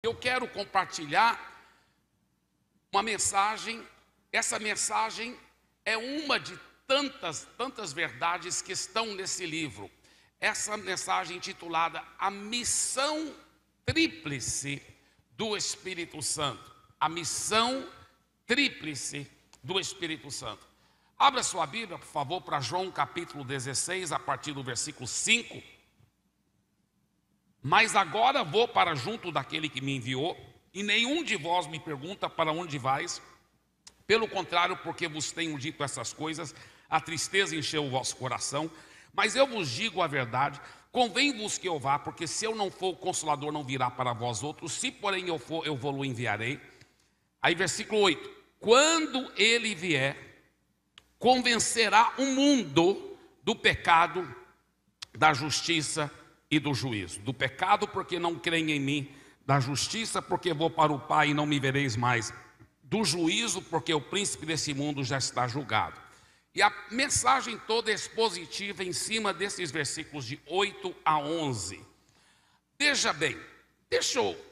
eu quero compartilhar uma mensagem. Essa mensagem é uma de tantas verdades que estão nesse livro. Essa mensagem intitulada A Missão Tríplice do Espírito Santo. A Missão Tríplice do Espírito Santo. Abra sua Bíblia, por favor, para João capítulo 16, a partir do versículo 5. Mas agora vou para junto daquele que me enviou, e nenhum de vós me pergunta para onde vais. Pelo contrário, porque vos tenho dito essas coisas, a tristeza encheu o vosso coração. Mas eu vos digo a verdade, convém-vos que eu vá, porque se eu não for, o Consolador não virá para vós outros. Se porém eu for, eu vou-lo enviarei. Aí versículo 8. Quando ele vier, convencerá o mundo do pecado, da justiça e do juízo. Do pecado, porque não creem em mim. Da justiça, porque vou para o Pai e não me vereis mais. Do juízo, porque o príncipe desse mundo já está julgado. E a mensagem toda é expositiva em cima desses versículos de 8 a 11. Veja bem, deixa eu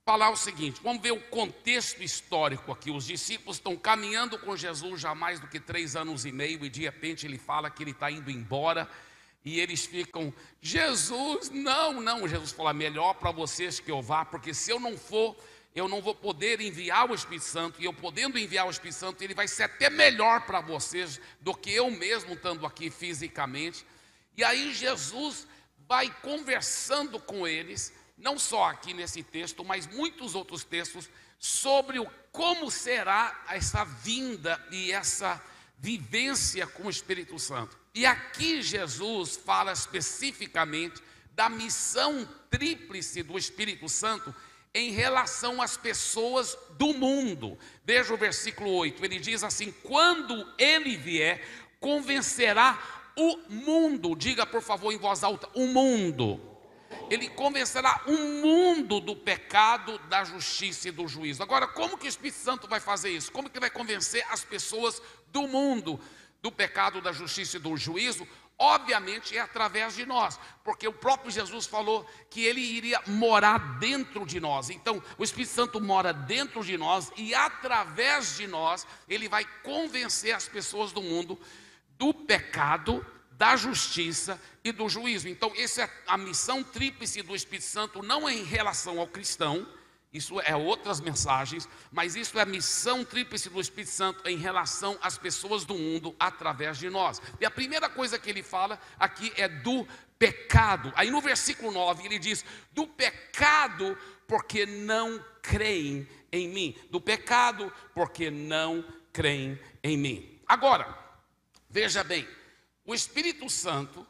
falar o seguinte, vamos ver o contexto histórico aqui. Os discípulos estão caminhando com Jesus já há mais do que 3 anos e meio, e de repente ele fala que ele está indo embora, e eles ficam, Jesus, não. Jesus fala, melhor para vocês que eu vá, porque se eu não for, eu não vou poder enviar o Espírito Santo, e eu podendo enviar o Espírito Santo, ele vai ser até melhor para vocês do que eu mesmo estando aqui fisicamente. E aí Jesus vai conversando com eles, não só aqui nesse texto, mas muitos outros textos, sobre como será essa vinda e essa vivência com o Espírito Santo. E aqui Jesus fala especificamente da missão tríplice do Espírito Santo em relação às pessoas do mundo. Veja o versículo 8, ele diz assim, quando ele vier, convencerá o mundo. Diga por favor em voz alta, o mundo. Ele convencerá o mundo do pecado, da justiça e do juízo. Agora, como que o Espírito Santo vai fazer isso? Como que vai convencer as pessoas do mundo do pecado, da justiça e do juízo? Obviamente é através de nós, porque o próprio Jesus falou que ele iria morar dentro de nós. Então o Espírito Santo mora dentro de nós, e através de nós ele vai convencer as pessoas do mundo do pecado, da justiça e do juízo. Então essa é a missão tríplice do Espírito Santo, não é em relação ao cristão, isso é outras mensagens, mas isso é a missão tríplice do Espírito Santo em relação às pessoas do mundo através de nós. E a primeira coisa que ele fala aqui é do pecado. Aí no versículo 9 ele diz, do pecado porque não creem em mim. Do pecado porque não creem em mim. Agora, veja bem, o Espírito Santo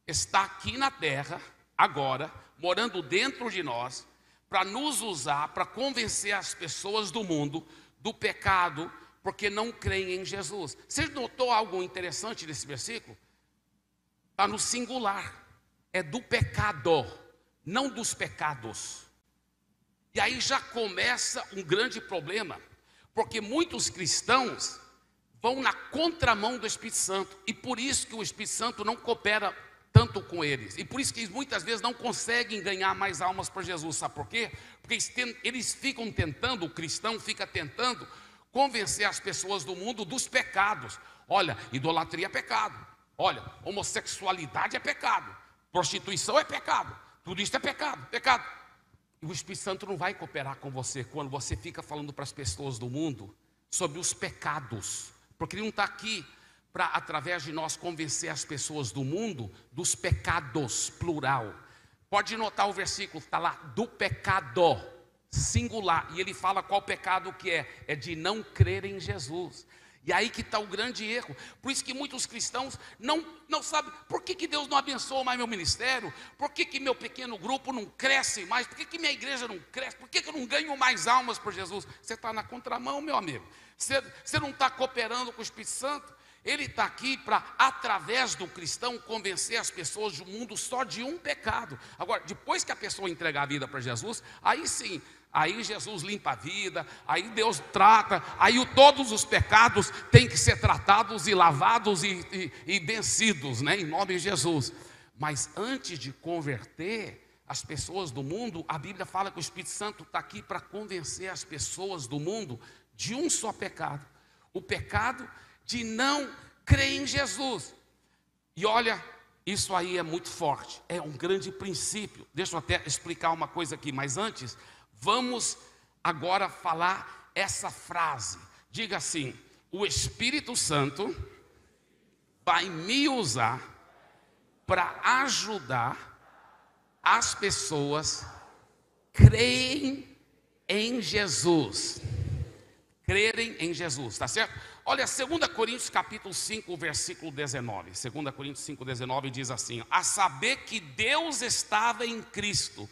está aqui na terra, agora, morando dentro de nós, para nos usar, para convencer as pessoas do mundo do pecado, porque não creem em Jesus. Você notou algo interessante nesse versículo? Está no singular, é do pecado, não dos pecados. E aí já começa um grande problema, porque muitos cristãos vão na contramão do Espírito Santo, e por isso que o Espírito Santo não coopera tanto com eles, e por isso que eles muitas vezes não conseguem ganhar mais almas para Jesus. Sabe por quê? Porque eles ficam tentando, o cristão fica tentando convencer as pessoas do mundo dos pecados. Olha, idolatria é pecado, olha, homossexualidade é pecado, prostituição é pecado, tudo isso é pecado. E o Espírito Santo não vai cooperar com você quando você fica falando para as pessoas do mundo sobre os pecados, porque ele não está aqui para, através de nós, convencer as pessoas do mundo dos pecados, plural. Pode notar o versículo, está lá, do pecado, singular. E ele fala qual pecado que é de não crer em Jesus. E aí que está o grande erro. Por isso que muitos cristãos não sabem, por que Deus não abençoa mais meu ministério? Por que meu pequeno grupo não cresce mais? Por que minha igreja não cresce? Por que eu não ganho mais almas por Jesus? Você está na contramão, meu amigo. Você não está cooperando com o Espírito Santo. Ele está aqui para, através do cristão, convencer as pessoas do mundo só de um pecado. Agora, depois que a pessoa entregar a vida para Jesus, aí sim, aí Jesus limpa a vida, aí Deus trata, aí todos os pecados têm que ser tratados e lavados e vencidos, né, em nome de Jesus. Mas antes de converter, as pessoas do mundo, a Bíblia fala que o Espírito Santo está aqui para convencer as pessoas do mundo de um só pecado: o pecado de não crer em Jesus. E olha, isso aí é muito forte, é um grande princípio. Deixa eu até explicar uma coisa aqui, mas antes, vamos agora falar essa frase. Diga assim: o Espírito Santo vai me usar para ajudar as pessoas crerem em Jesus. Crerem em Jesus, tá certo? Olha, 2 Coríntios capítulo 5, versículo 19. 2 Coríntios 5, 19 diz assim: a saber que Deus estava em Cristo,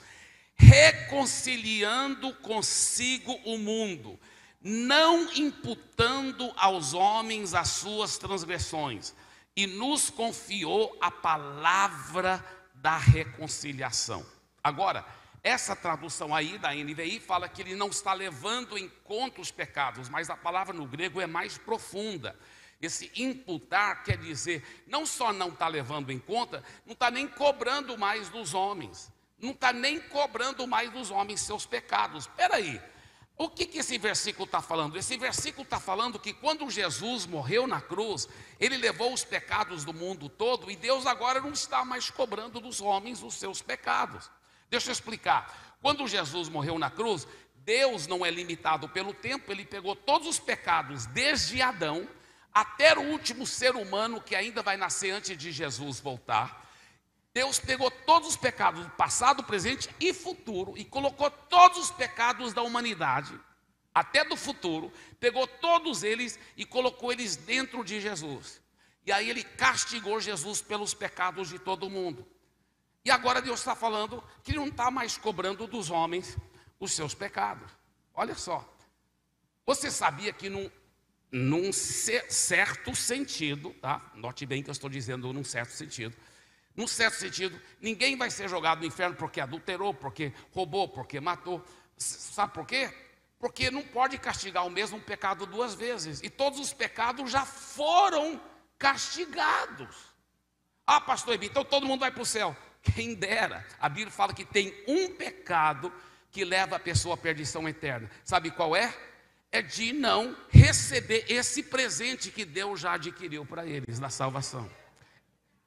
reconciliando consigo o mundo, não imputando aos homens as suas transgressões, e nos confiou a palavra da reconciliação. Agora, essa tradução aí da NVI fala que ele não está levando em conta os pecados, mas a palavra no grego é mais profunda. Esse imputar quer dizer, não só não está levando em conta, não está nem cobrando mais dos homens. Não está nem cobrando mais dos homens seus pecados. Espera aí, o que esse versículo está falando? Esse versículo está falando que quando Jesus morreu na cruz, ele levou os pecados do mundo todo, e Deus agora não está mais cobrando dos homens os seus pecados. Deixa eu explicar. Quando Jesus morreu na cruz, Deus não é limitado pelo tempo, ele pegou todos os pecados, desde Adão até o último ser humano que ainda vai nascer antes de Jesus voltar. Deus pegou todos os pecados, passado, presente e futuro, e colocou todos os pecados da humanidade, até do futuro, pegou todos eles e colocou eles dentro de Jesus. E aí ele castigou Jesus pelos pecados de todo mundo. E agora Deus está falando que ele não está mais cobrando dos homens os seus pecados. Olha só, você sabia que num certo sentido, tá? Note bem que eu estou dizendo num certo sentido. Num certo sentido, ninguém vai ser jogado no inferno porque adulterou, porque roubou, porque matou. Sabe por quê? Porque não pode castigar o mesmo pecado duas vezes. E todos os pecados já foram castigados. Ah, pastor Ebi, então todo mundo vai para o céu. Quem dera. A Bíblia fala que tem um pecado que leva a pessoa à perdição eterna. Sabe qual é? É de não receber esse presente que Deus já adquiriu para eles, na salvação.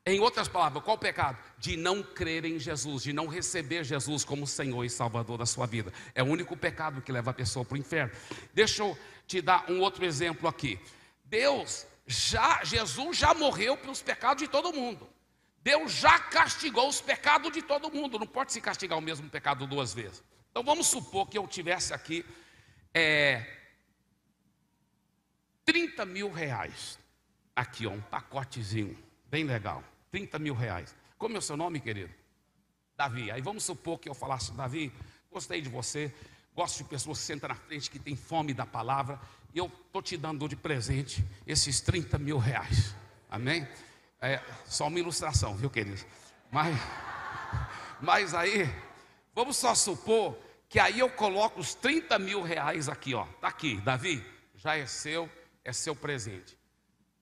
Em outras palavras, qual o pecado? De não crer em Jesus, de não receber Jesus como Senhor e Salvador da sua vida. É o único pecado que leva a pessoa para o inferno. Deixa eu te dar um outro exemplo aqui. Jesus já morreu pelos pecados de todo mundo. Deus já castigou os pecados de todo mundo. Não pode se castigar o mesmo pecado duas vezes. Então vamos supor que eu tivesse aqui 30 mil reais. Aqui, ó, um pacotezinho, bem legal. 30 mil reais. Como é o seu nome, querido? Davi. Aí vamos supor que eu falasse: Davi, gostei de você, gosto de pessoas que sentam na frente, que tem fome da palavra, e eu estou te dando de presente esses 30 mil reais. Amém? É só uma ilustração, viu, querido? Mas aí, vamos só supor que aí eu coloco os 30 mil reais aqui, ó. Está aqui, Davi, já é seu presente.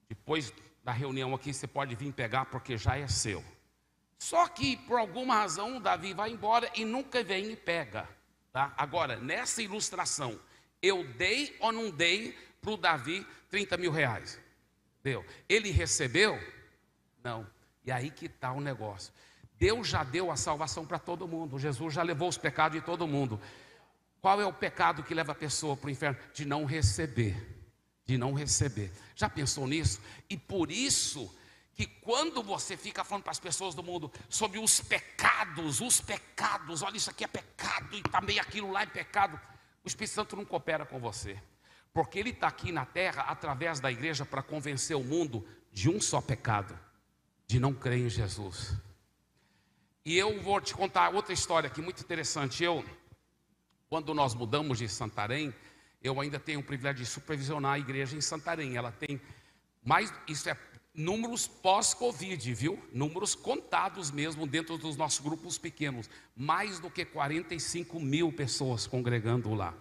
Depois da reunião aqui, você pode vir pegar, porque já é seu. Só que, por alguma razão, o Davi vai embora e nunca vem e pega. Tá? Agora, nessa ilustração, eu dei ou não dei para o Davi 30 mil reais? Deu. Ele recebeu? Não. E aí que está o negócio. Deus já deu a salvação para todo mundo. Jesus já levou os pecados de todo mundo. Qual é o pecado que leva a pessoa para o inferno? De não receber. De não receber. Já pensou nisso? E por isso que quando você fica falando para as pessoas do mundo sobre os pecados, olha, isso aqui é pecado e também aquilo lá é pecado, o Espírito Santo não coopera com você. Porque ele está aqui na terra através da igreja para convencer o mundo de um só pecado: de não crer em Jesus. E eu vou te contar outra história aqui muito interessante. Quando nós mudamos de Santarém, eu ainda tenho o privilégio de supervisionar a igreja em Santarém. Ela tem mais, isso é números pós-Covid, viu? Números contados mesmo dentro dos nossos grupos pequenos. Mais do que 45 mil pessoas congregando lá.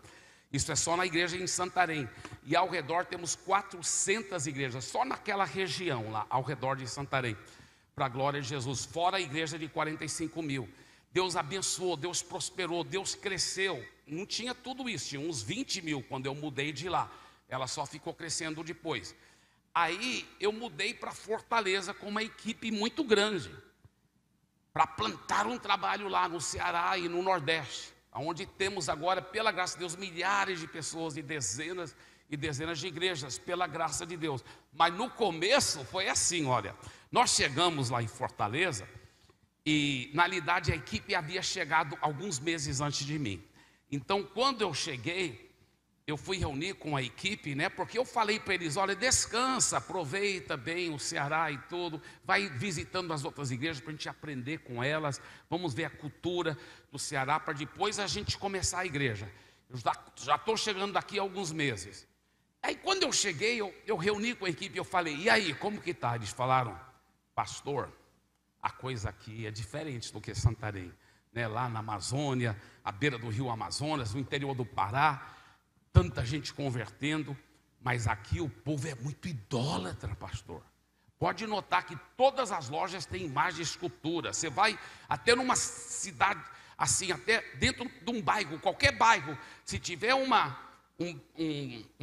Isso é só na igreja em Santarém. E ao redor temos 400 igrejas, só naquela região lá, ao redor de Santarém. Para a glória de Jesus, fora a igreja de 45 mil. Deus abençoou, Deus prosperou, Deus cresceu. Não tinha tudo isso, tinha uns 20 mil quando eu mudei de lá. Ela só ficou crescendo depois. Aí eu mudei para Fortaleza com uma equipe muito grande, para plantar um trabalho lá no Ceará e no Nordeste, onde temos agora, pela graça de Deus, milhares de pessoas e dezenas de igrejas, pela graça de Deus. Mas no começo foi assim, olha, nós chegamos lá em Fortaleza e, na realidade, a equipe havia chegado alguns meses antes de mim. Então, quando eu cheguei, eu fui reunir com a equipe, né? Porque eu falei para eles, olha, descansa, aproveita bem o Ceará e tudo, vai visitando as outras igrejas para a gente aprender com elas, vamos ver a cultura do Ceará para depois a gente começar a igreja. Eu já estou chegando daqui a alguns meses. Aí quando eu cheguei, eu reuni com a equipe, eu falei, e aí, como que está? Eles falaram, pastor, a coisa aqui é diferente do que Santarém, né? Lá na Amazônia, à beira do rio Amazonas, no interior do Pará, tanta gente convertendo, mas aqui o povo é muito idólatra, pastor. Pode notar que todas as lojas têm imagem de escultura. Você vai até numa cidade, assim, até dentro de um bairro, qualquer bairro, se tiver uma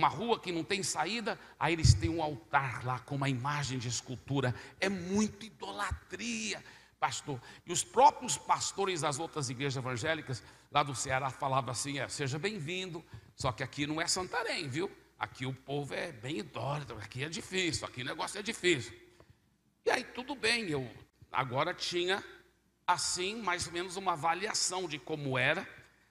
rua que não tem saída, aí eles têm um altar lá com uma imagem de escultura. É muito idolatria, pastor. E os próprios pastores das outras igrejas evangélicas lá do Ceará falavam assim, seja bem-vindo, só que aqui não é Santarém, viu? Aqui o povo é bem idólatra, aqui é difícil, aqui o negócio é difícil. E aí tudo bem, eu agora tinha assim mais ou menos uma avaliação de como era.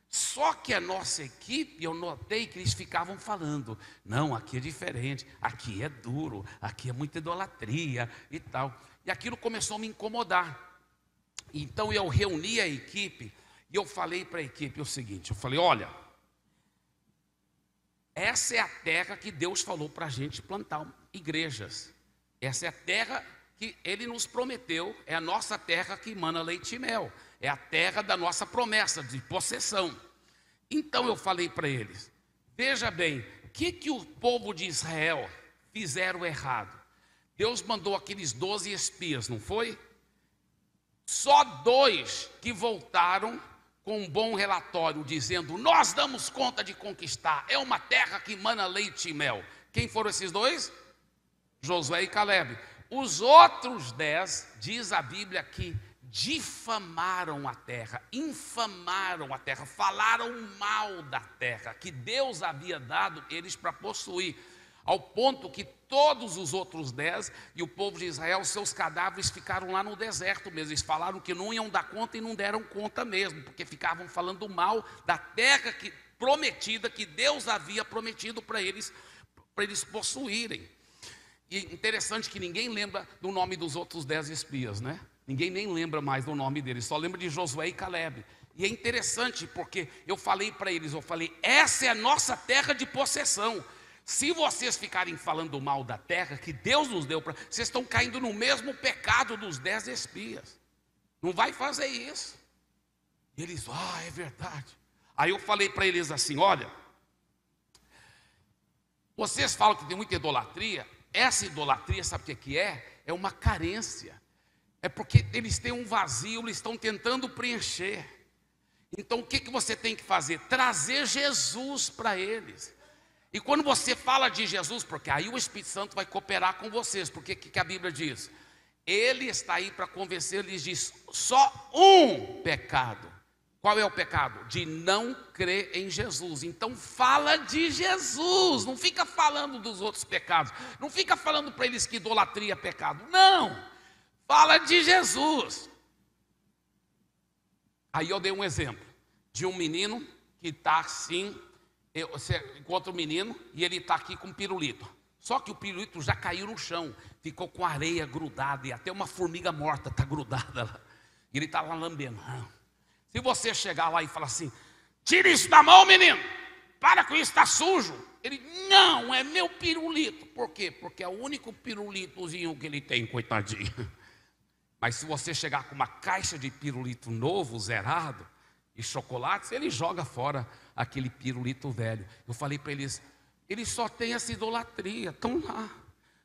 Só que a nossa equipe, eu notei que eles ficavam falando, não, aqui é diferente, aqui é duro, aqui é muita idolatria e tal. E aquilo começou a me incomodar. Então eu reuni a equipe e eu falei para a equipe o seguinte, eu falei, olha, essa é a terra que Deus falou para a gente plantar igrejas. Essa é a terra que Ele nos prometeu, é a nossa terra que emana leite e mel. É a terra da nossa promessa de possessão. Então eu falei para eles, veja bem, o que o povo de Israel fizeram errado? Deus mandou aqueles 12 espias, não foi? Só 2 que voltaram com um bom relatório, dizendo, nós damos conta de conquistar, é uma terra que emana leite e mel. Quem foram esses 2? Josué e Calebe. Os outros 10, diz a Bíblia que difamaram a terra, infamaram a terra, falaram mal da terra, que Deus havia dado eles para possuir, ao ponto que todos os outros 10 e o povo de Israel, seus cadáveres ficaram lá no deserto mesmo. Eles falaram que não iam dar conta e não deram conta mesmo, porque ficavam falando mal da terra prometida, que Deus havia prometido para eles possuírem. E interessante que ninguém lembra do nome dos outros 10 espias, né? Ninguém nem lembra mais do nome deles, só lembra de Josué e Calebe. E é interessante porque eu falei para eles, essa é a nossa terra de possessão. Se vocês ficarem falando mal da terra que Deus nos deu, vocês estão caindo no mesmo pecado dos 10 espias. Não vai fazer isso. E eles, é verdade. Aí eu falei para eles assim, olha, vocês falam que tem muita idolatria. Essa idolatria, sabe o que é? É uma carência. É porque eles têm um vazio, eles estão tentando preencher. Então o que você tem que fazer? Trazer Jesus para eles. E quando você fala de Jesus, porque aí o Espírito Santo vai cooperar com vocês, porque o que a Bíblia diz? Ele está aí para convencer, ele diz, só um pecado. Qual é o pecado? De não crer em Jesus. Então fala de Jesus, não fica falando dos outros pecados, não fica falando para eles que idolatria é pecado, não, fala de Jesus. Aí eu dei um exemplo de um menino que está assim, você encontra o menino e ele está aqui com um pirulito. Só que o pirulito já caiu no chão, ficou com areia grudada e até uma formiga morta está grudada lá. E ele está lá lambendo. Se você chegar lá e falar assim, tira isso da mão, menino, para com isso, está sujo. Ele, não, é meu pirulito. Por quê? Porque é o único pirulitozinho que ele tem, coitadinho. Mas se você chegar com uma caixa de pirulito novo, zerado, e chocolates, ele joga fora aquele pirulito velho. Eu falei para eles só têm essa idolatria, estão lá,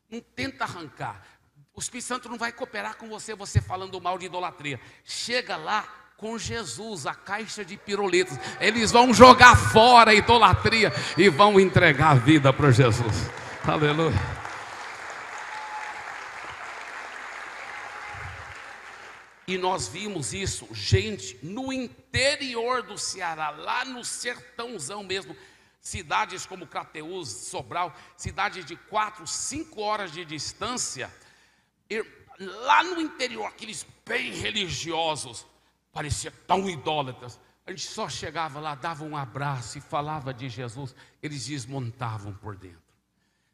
não tenta arrancar. O Espírito Santo não vai cooperar com você falando mal de idolatria. Chega lá com Jesus a caixa de pirulitos. Eles vão jogar fora a idolatria e vão entregar a vida para Jesus. Aleluia. E nós vimos isso, gente, no interior do Ceará, lá no sertãozão mesmo, cidades como Crateús, Sobral, cidades de 4, 5 horas de distância, lá no interior, aqueles bem religiosos, parecia tão idólatras. A gente só chegava lá, dava um abraço e falava de Jesus, eles desmontavam por dentro.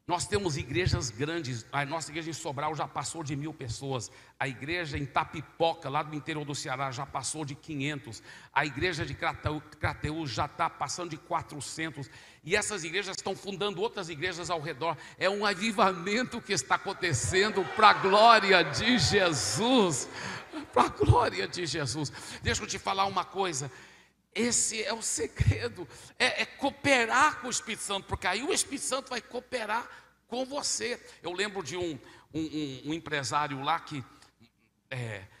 Nós temos igrejas grandes, a nossa igreja em Sobral já passou de 1000 pessoas, a igreja em Tapipoca, lá do interior do Ceará, já passou de 500, a igreja de Crateús já está passando de 400, e essas igrejas estão fundando outras igrejas ao redor. É um avivamento que está acontecendo para a glória de Jesus, para a glória de Jesus. Deixa eu te falar uma coisa. Esse é o segredo, é cooperar com o Espírito Santo, porque aí o Espírito Santo vai cooperar com você. Eu lembro de um empresário lá que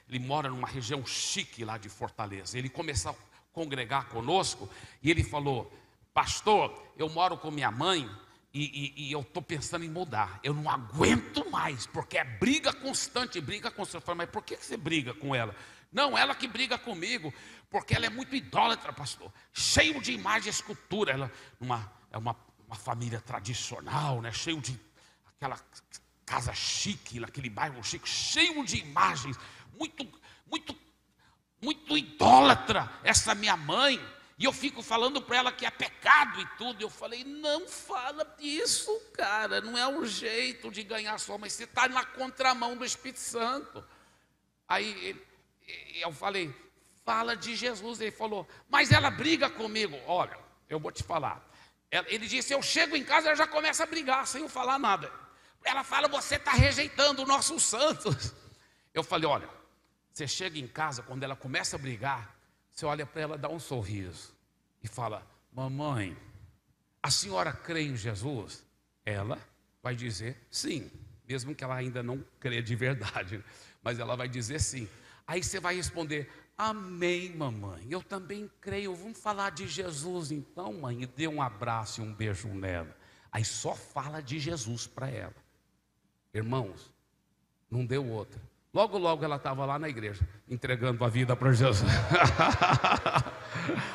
ele mora numa região chique lá de Fortaleza. Ele começou a congregar conosco e ele falou: pastor, eu moro com minha mãe e eu estou pensando em mudar. Eu não aguento mais, porque é briga constante. Eu falei: mas por que você briga com ela? Não, ela que briga comigo, porque ela é muito idólatra, pastor, cheio de imagem e escultura. Ela é uma família tradicional, né? Cheio de aquela casa chique, naquele bairro chique, cheio de imagens, muito idólatra, essa minha mãe. E eu fico falando para ela que é pecado e tudo. Eu falei: não fala disso, cara, não é um jeito de ganhar sua mãe, você está na contramão do Espírito Santo. Aí eu falei: fala de Jesus. Ele falou: mas ela briga comigo. Olha, eu vou te falar. Ele disse: eu chego em casa, ela já começa a brigar, sem eu falar nada. Ela fala: você está rejeitando os nossos santos. Eu falei: olha, você chega em casa, quando ela começa a brigar, você olha para ela, dá um sorriso e fala: mamãe, a senhora crê em Jesus? Ela vai dizer sim, mesmo que ela ainda não crê de verdade, mas ela vai dizer sim. Aí você vai responder: amém, mamãe, eu também creio, vamos falar de Jesus então, mãe. E dê um abraço e um beijo nela. Aí só fala de Jesus para ela. Irmãos, não deu outra. Logo, logo ela estava lá na igreja, entregando a vida para Jesus.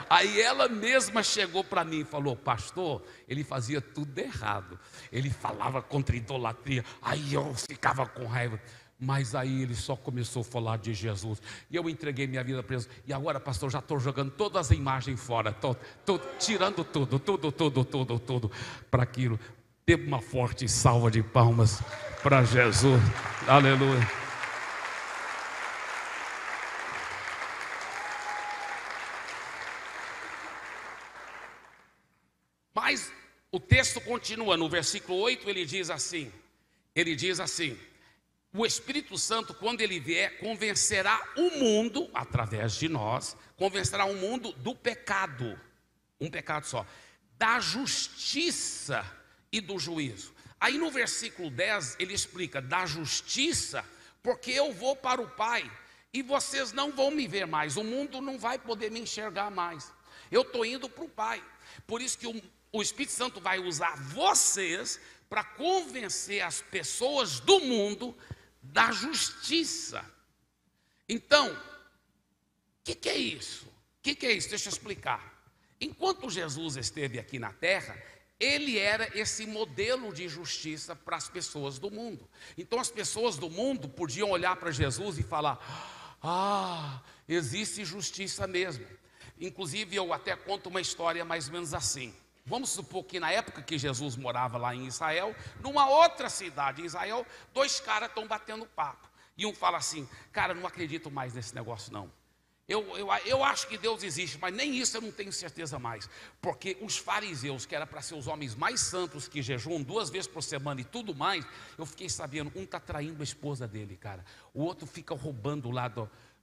Aí ela mesma chegou para mim e falou: pastor, ele fazia tudo errado. Ele falava contra idolatria. Aí eu ficava com raiva. Mas aí ele só começou a falar de Jesus. E eu entreguei minha vida para Jesus. E agora, pastor, já estou jogando todas as imagens fora. Estou tirando tudo para aquilo. Dê uma forte salva de palmas para Jesus. Aleluia. Mas o texto continua, no versículo 8 ele diz assim: o Espírito Santo, quando ele vier, convencerá o mundo, através de nós, convencerá o mundo do pecado, um pecado só, da justiça e do juízo. Aí no versículo 10 ele explica: da justiça, porque eu vou para o Pai e vocês não vão me ver mais, o mundo não vai poder me enxergar mais, eu estou indo para o Pai. Por isso que o Espírito Santo vai usar vocês para convencer as pessoas do mundo da justiça. Então, o que é isso? O que é isso? Deixa eu explicar. Enquanto Jesus esteve aqui na terra, ele era esse modelo de justiça para as pessoas do mundo. Então as pessoas do mundo podiam olhar para Jesus e falar: ah, existe justiça mesmo. Inclusive eu até conto uma história mais ou menos assim. Vamos supor que na época que Jesus morava lá em Israel, numa outra cidade em Israel, 2 caras estão batendo papo. E um fala assim: cara, não acredito mais nesse negócio não. Eu acho que Deus existe, mas nem isso eu não tenho certeza mais. Porque os fariseus, que era para ser os homens mais santos, que jejuam 2 vezes por semana e tudo mais, eu fiquei sabendo, um está traindo a esposa dele, cara. O outro fica roubando lá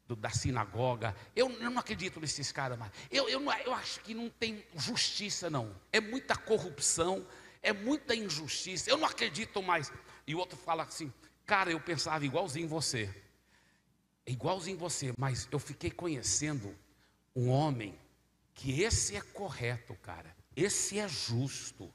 da sinagoga. Eu não acredito nesses caras mais. Eu acho que não tem justiça não. É muita corrupção, é muita injustiça. Eu não acredito mais. E o outro fala assim: cara, eu pensava igualzinho você. é igualzinho você, mas eu fiquei conhecendo um homem que esse é correto, cara. Esse é justo.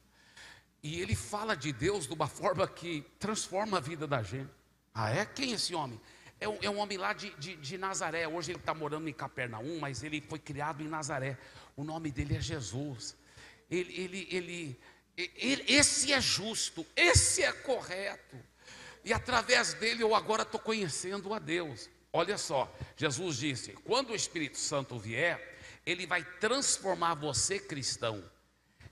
E ele fala de Deus de uma forma que transforma a vida da gente. Ah, é? Quem é esse homem? É um homem lá de Nazaré. Hoje ele está morando em Capernaum, mas ele foi criado em Nazaré. O nome dele é Jesus. Esse é justo, esse é correto. E através dele eu agora estou conhecendo a Deus. Olha só, Jesus disse: quando o Espírito Santo vier, ele vai transformar você, cristão,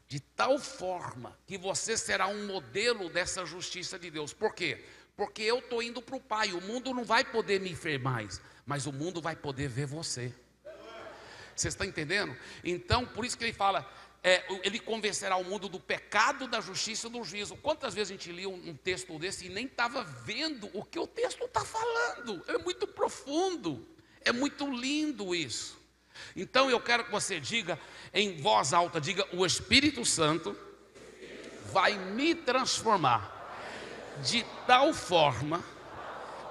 de tal forma que você será um modelo dessa justiça de Deus. Por quê? Porque eu estou indo para o Pai. O mundo não vai poder me ver mais, mas o mundo vai poder ver você. Você está entendendo? Então, por isso que ele fala, ele convencerá o mundo do pecado, da justiça e do juízo. Quantas vezes a gente lia um texto desse e nem estava vendo o que o texto está falando? É muito profundo, é muito lindo isso. Então eu quero que você diga em voz alta, diga: o Espírito Santo vai me transformar de tal forma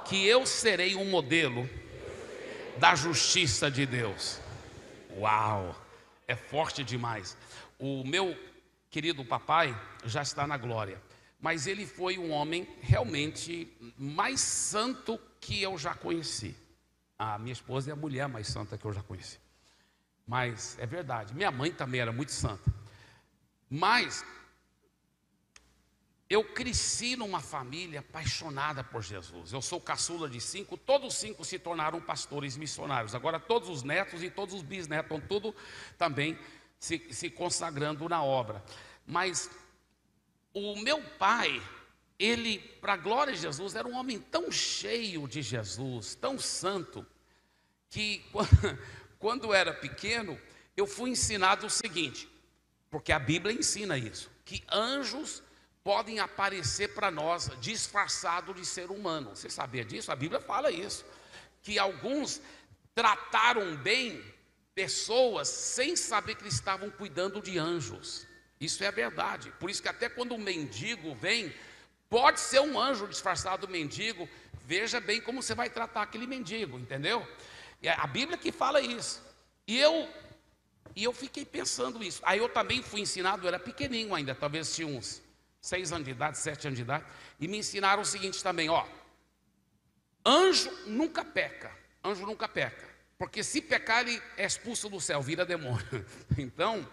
que eu serei um modelo da justiça de Deus. Uau, é forte demais. O meu querido papai já está na glória, mas ele foi um homem realmente mais santo que eu já conheci. A minha esposa é a mulher mais santa que eu já conheci. Mas é verdade, minha mãe também era muito santa. Mas eu cresci numa família apaixonada por Jesus. Eu sou caçula de 5, todos os 5 se tornaram pastores missionários. Agora todos os netos e todos os bisnetos estão tudo também se consagrando na obra. Mas o meu pai, ele, para a glória de Jesus, era um homem tão cheio de Jesus, tão santo, que quando eu era pequeno, eu fui ensinado o seguinte, porque a Bíblia ensina isso, que anjos podem aparecer para nós disfarçados de ser humano. Você sabia disso? A Bíblia fala isso, que alguns trataram bem pessoas sem saber que eles estavam cuidando de anjos. Isso é verdade. Por isso que até quando um mendigo vem, pode ser um anjo disfarçado mendigo, veja bem como você vai tratar aquele mendigo, entendeu? É a Bíblia que fala isso. E eu fiquei pensando isso. Aí eu também fui ensinado, eu era pequenininho ainda, talvez tinha uns 6 anos de idade, 7 anos de idade, e me ensinaram o seguinte também, ó: anjo nunca peca, porque se pecar ele é expulso do céu, vira demônio. Então,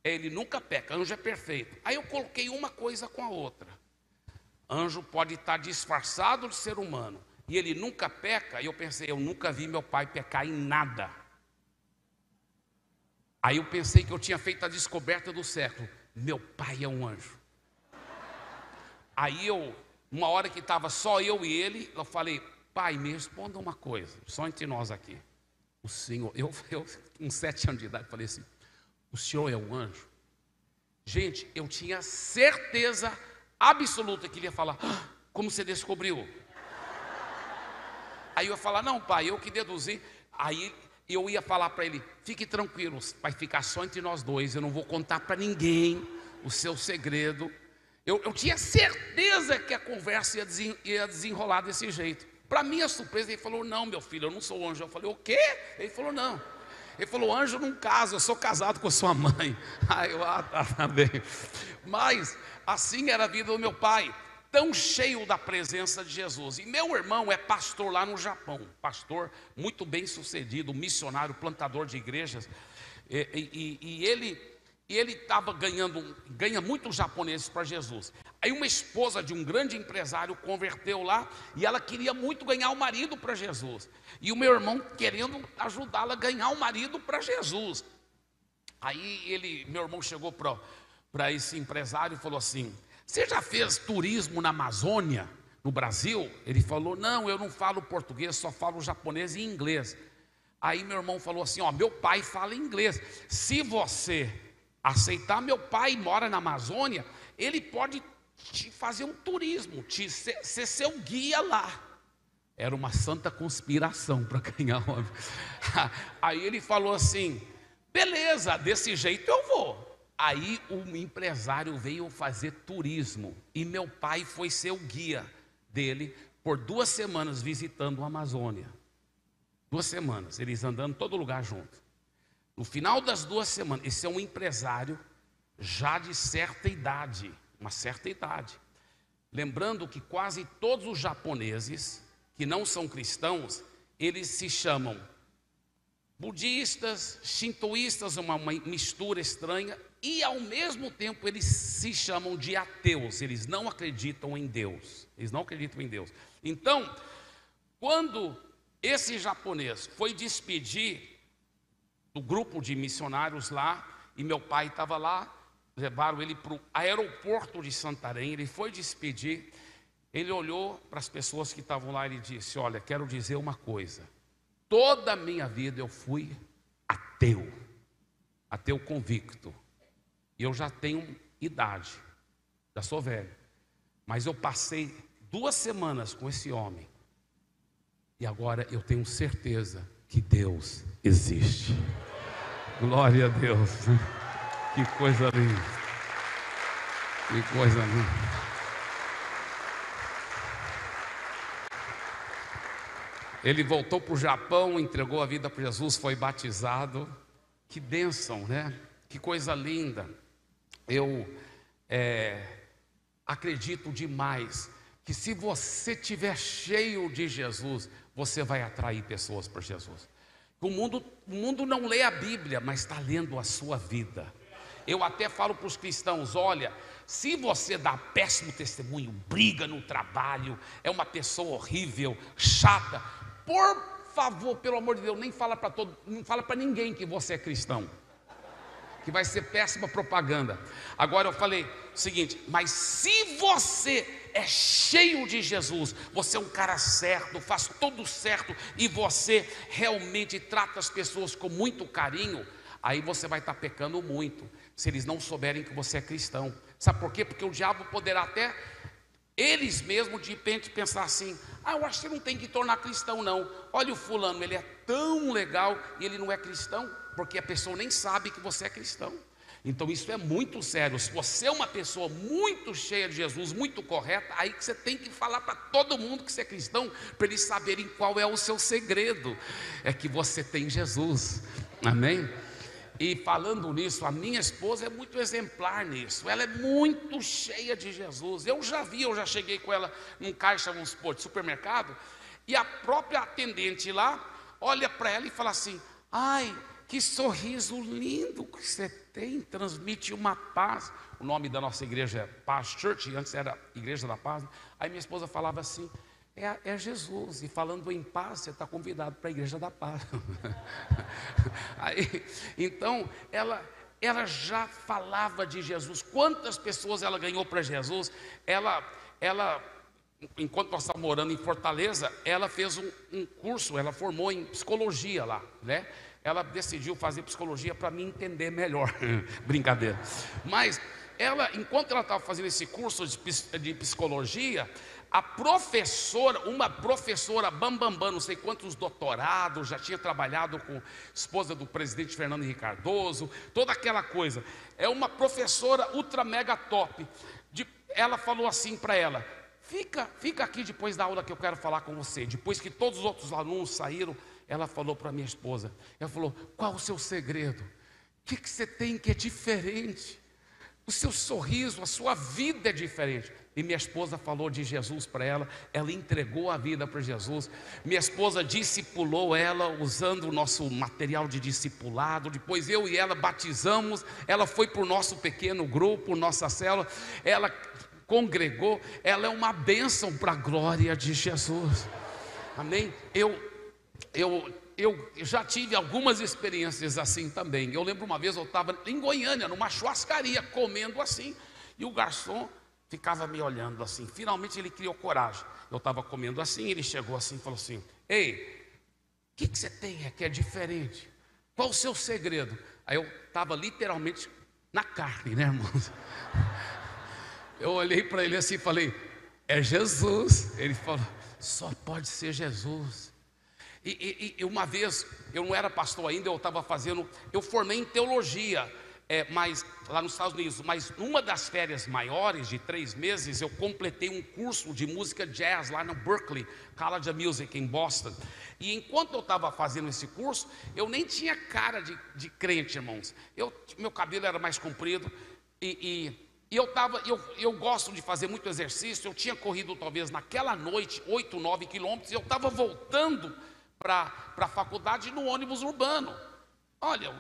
ele nunca peca, anjo é perfeito. Aí eu coloquei uma coisa com a outra. Anjo pode estar disfarçado de ser humano, e ele nunca peca. E eu pensei, eu nunca vi meu pai pecar em nada. Aí eu pensei que eu tinha feito a descoberta do século: meu pai é um anjo. Aí uma hora que estava só eu e ele, eu falei: pai, me responda uma coisa, só entre nós aqui. O senhor, eu com 7 anos de idade, falei assim: o senhor é um anjo? Gente, eu tinha certeza absoluta que ele ia falar: ah, como você descobriu? Aí eu ia falar: não, pai, eu que deduzi. Aí eu ia falar para ele: fique tranquilo, vai ficar só entre nós dois, eu não vou contar para ninguém o seu segredo. Eu tinha certeza que a conversa ia desenrolar desse jeito. Para minha surpresa, ele falou: não, meu filho, eu não sou anjo. Eu falei: o quê? Ele falou: não. Ele falou: anjo não casa, eu sou casado com a sua mãe. Aí eu, tá bem. Mas assim era a vida do meu pai, tão cheio da presença de Jesus. E meu irmão é pastor lá no Japão, pastor muito bem sucedido, missionário, plantador de igrejas. E ele ganha muitos japoneses para Jesus. Aí uma esposa de um grande empresário converteu lá, e ela queria muito ganhar o marido para Jesus. E o meu irmão querendo ajudá-la a ganhar o marido para Jesus. Aí meu irmão chegou para esse empresário e falou assim: você já fez turismo na Amazônia, no Brasil? Ele falou: não, eu não falo português, só falo japonês e inglês. Aí meu irmão falou assim: ó, meu pai fala inglês, se você aceitar, meu pai mora na Amazônia, ele pode te fazer um turismo, ser seu guia lá. Era uma santa conspiração para ganhar o homem. Aí ele falou assim: beleza, desse jeito eu vou. Aí o empresário veio fazer turismo, e meu pai foi ser o guia dele por 2 semanas visitando a Amazônia. 2 semanas, eles andando em todo lugar junto. No final das 2 semanas, esse é um empresário já de certa idade, uma certa idade. Lembrando que quase todos os japoneses que não são cristãos, eles se chamam budistas, shintoístas, uma mistura estranha, e ao mesmo tempo eles se chamam de ateus, eles não acreditam em Deus, Então, quando esse japonês foi despedir do grupo de missionários lá, e meu pai estava lá, levaram ele para o aeroporto de Santarém, ele foi despedir, ele olhou para as pessoas que estavam lá e ele disse: olha, quero dizer uma coisa, toda a minha vida eu fui ateu convicto, e eu já tenho idade, já sou velho, mas eu passei 2 semanas com esse homem, e agora eu tenho certeza que Deus existe. Glória a Deus. Que coisa linda. Que coisa linda. Ele voltou para o Japão, entregou a vida para Jesus, foi batizado. Que bênção, né? Que coisa linda. Eu acredito demais que se você estiver cheio de Jesus, você vai atrair pessoas para Jesus. O mundo não lê a Bíblia, mas está lendo a sua vida. Eu até falo para os cristãos: olha, se você dá péssimo testemunho, briga no trabalho, é uma pessoa horrível, chata, por favor, pelo amor de Deus, não fala para ninguém que você é cristão, que vai ser péssima propaganda. Agora eu falei o seguinte: mas se você é cheio de Jesus, você é um cara certo, faz tudo certo, e você realmente trata as pessoas com muito carinho, aí você vai estar pecando muito, se eles não souberem que você é cristão. Sabe por quê? Porque o diabo poderá até, eles mesmos de repente pensar assim: eu acho que você não tem que tornar cristão não, olha o fulano, ele é tão legal e ele não é cristão, porque a pessoa nem sabe que você é cristão. Então isso é muito sério. Se você é uma pessoa muito cheia de Jesus, muito correta, aí que você tem que falar para todo mundo que você é cristão, para eles saberem qual é o seu segredo, é que você tem Jesus, amém? E falando nisso, a minha esposa é muito exemplar nisso, ela é muito cheia de Jesus. Eu já cheguei com ela num caixa, vamos supor, de supermercado, e a própria atendente lá olha para ela e fala assim: ai, que sorriso lindo que você tem, transmite uma paz. O nome da nossa igreja é Paz Church, antes era Igreja da Paz. Aí minha esposa falava assim: é Jesus, e falando em paz, você está convidado para a Igreja da Paz. Aí, então, ela já falava de Jesus. Quantas pessoas ela ganhou para Jesus? Ela, enquanto nós estávamos morando em Fortaleza, ela fez um curso, ela formou em psicologia lá, né? Ela decidiu fazer psicologia para me entender melhor. Brincadeira. Mas enquanto ela estava fazendo esse curso de psicologia, uma professora bambambam, não sei quantos doutorados, já tinha trabalhado com a esposa do presidente Fernando Henrique Cardoso, toda aquela coisa, é uma professora ultra mega top. Ela falou assim para ela: fica aqui depois da aula que eu quero falar com você. Depois que todos os outros alunos saíram, ela falou para minha esposa, ela falou: qual o seu segredo? O que você tem que é diferente? O seu sorriso, a sua vida é diferente. E minha esposa falou de Jesus para ela, ela entregou a vida para Jesus. Minha esposa discipulou ela usando o nosso material de discipulado. Depois eu e ela batizamos, ela foi para o nosso pequeno grupo, nossa célula, ela congregou, ela é uma bênção para a glória de Jesus, amém? Eu já tive algumas experiências assim também. Eu lembro uma vez, eu estava em Goiânia, numa churrascaria, comendo assim, e o garçom ficava me olhando assim. Finalmente ele criou coragem. Eu estava comendo assim, ele chegou assim e falou assim: ei, o que você tem que é diferente? Qual o seu segredo? Aí eu estava literalmente na carne, né, irmãos? Eu olhei para ele assim e falei: é Jesus. Ele falou: só pode ser Jesus. E uma vez, eu não era pastor ainda, eu formei em teologia. mas lá nos Estados Unidos, mas numa das férias maiores de 3 meses, eu completei um curso de música jazz lá no Berklee College of Music em Boston. E enquanto eu estava fazendo esse curso, eu nem tinha cara de crente, irmãos. Meu cabelo era mais comprido e eu gosto de fazer muito exercício. Eu tinha corrido talvez naquela noite 8, 9 quilômetros, e eu estava voltando para a faculdade no ônibus urbano. Olha,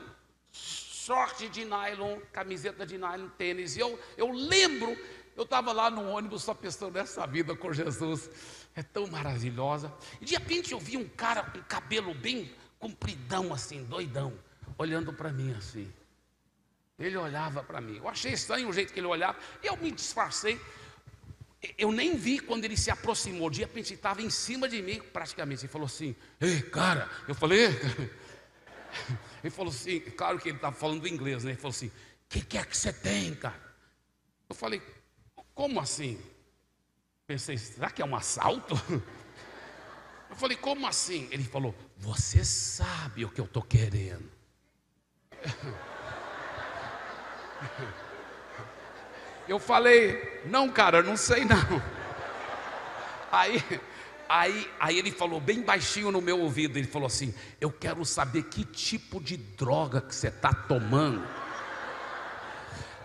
short de nylon, camiseta de nylon, tênis. E eu lembro, eu estava lá no ônibus só pensando nessa vida com Jesus, é tão maravilhosa. E de repente eu vi um cara com cabelo bem compridão assim, doidão, olhando para mim assim. Ele olhava para mim, eu achei estranho o jeito que ele olhava, eu me disfarcei. Eu nem vi quando ele se aproximou, de repente ele estava em cima de mim praticamente. Ele falou assim: ei, cara. Eu falei: ei, cara. Ele falou assim, claro que ele estava falando inglês, né? Ele falou assim: o que é que você tem, cara? Eu falei: como assim? Pensei, será que é um assalto? Eu falei: como assim? Ele falou: você sabe o que eu estou querendo. Eu falei: não, cara, não sei não. Aí ele falou bem baixinho no meu ouvido, ele falou assim: eu quero saber que tipo de droga que você está tomando,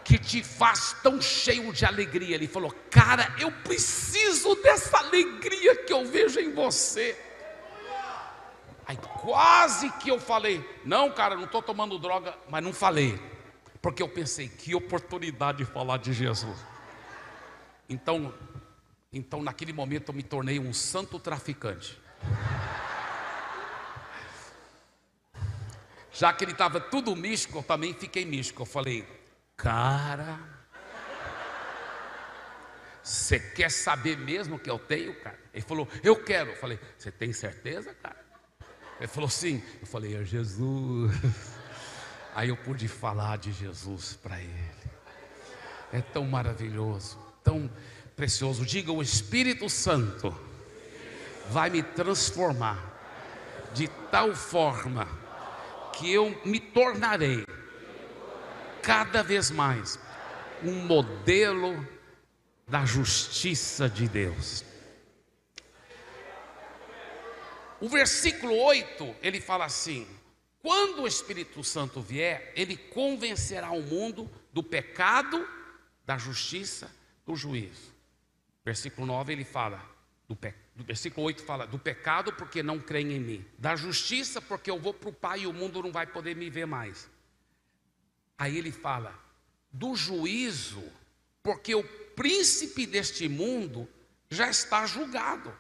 que te faz tão cheio de alegria. Ele falou: cara, eu preciso dessa alegria que eu vejo em você. Aí quase que eu falei: não, cara, não estou tomando droga. Mas não falei, porque eu pensei, que oportunidade de falar de Jesus. Então naquele momento eu me tornei um santo traficante. Já que ele estava tudo místico, eu também fiquei místico. Eu falei: cara, você quer saber mesmo o que eu tenho, cara? Ele falou: eu quero. Eu falei: você tem certeza, cara? Ele falou: sim. Eu falei: é Jesus. Aí eu pude falar de Jesus para ele. É tão maravilhoso, tão precioso. Diga: o Espírito Santo vai me transformar de tal forma que eu me tornarei cada vez mais um modelo da justiça de Deus. O versículo 8, ele fala assim: quando o Espírito Santo vier, ele convencerá o mundo do pecado, da justiça, do juízo. Versículo 9 ele fala do versículo 8 fala do pecado, porque não creem em mim, da justiça, porque eu vou para o Pai e o mundo não vai poder me ver mais. Aí ele fala do juízo, porque o príncipe deste mundo já está julgado.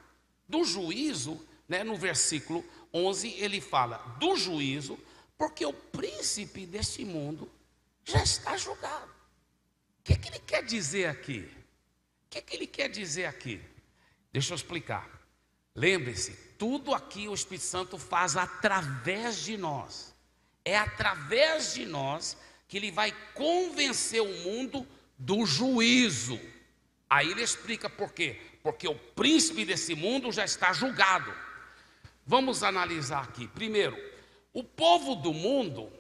Do juízo, né, no versículo 11 ele fala do juízo, porque o príncipe deste mundo já está julgado. O que ele quer dizer aqui? O que ele quer dizer aqui? Deixa eu explicar. Lembre-se, tudo aqui o Espírito Santo faz através de nós. É através de nós que ele vai convencer o mundo do juízo. Aí ele explica por quê. Porque o príncipe desse mundo já está julgado. Vamos analisar aqui. Primeiro, o povo do mundo,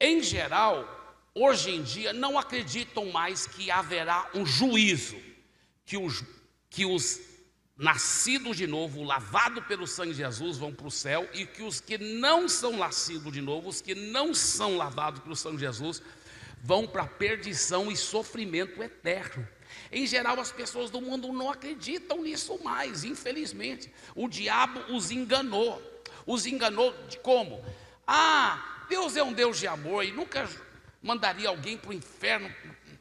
em geral, hoje em dia, não acreditam mais que haverá um juízo, que os nascidos de novo, lavados pelo sangue de Jesus, vão para o céu, e que os que não são nascidos de novo, os que não são lavados pelo sangue de Jesus, vão para a perdição e sofrimento eterno. Em geral, as pessoas do mundo não acreditam nisso mais, infelizmente. O diabo os enganou de como? Deus é um Deus de amor e nunca mandaria alguém para o inferno,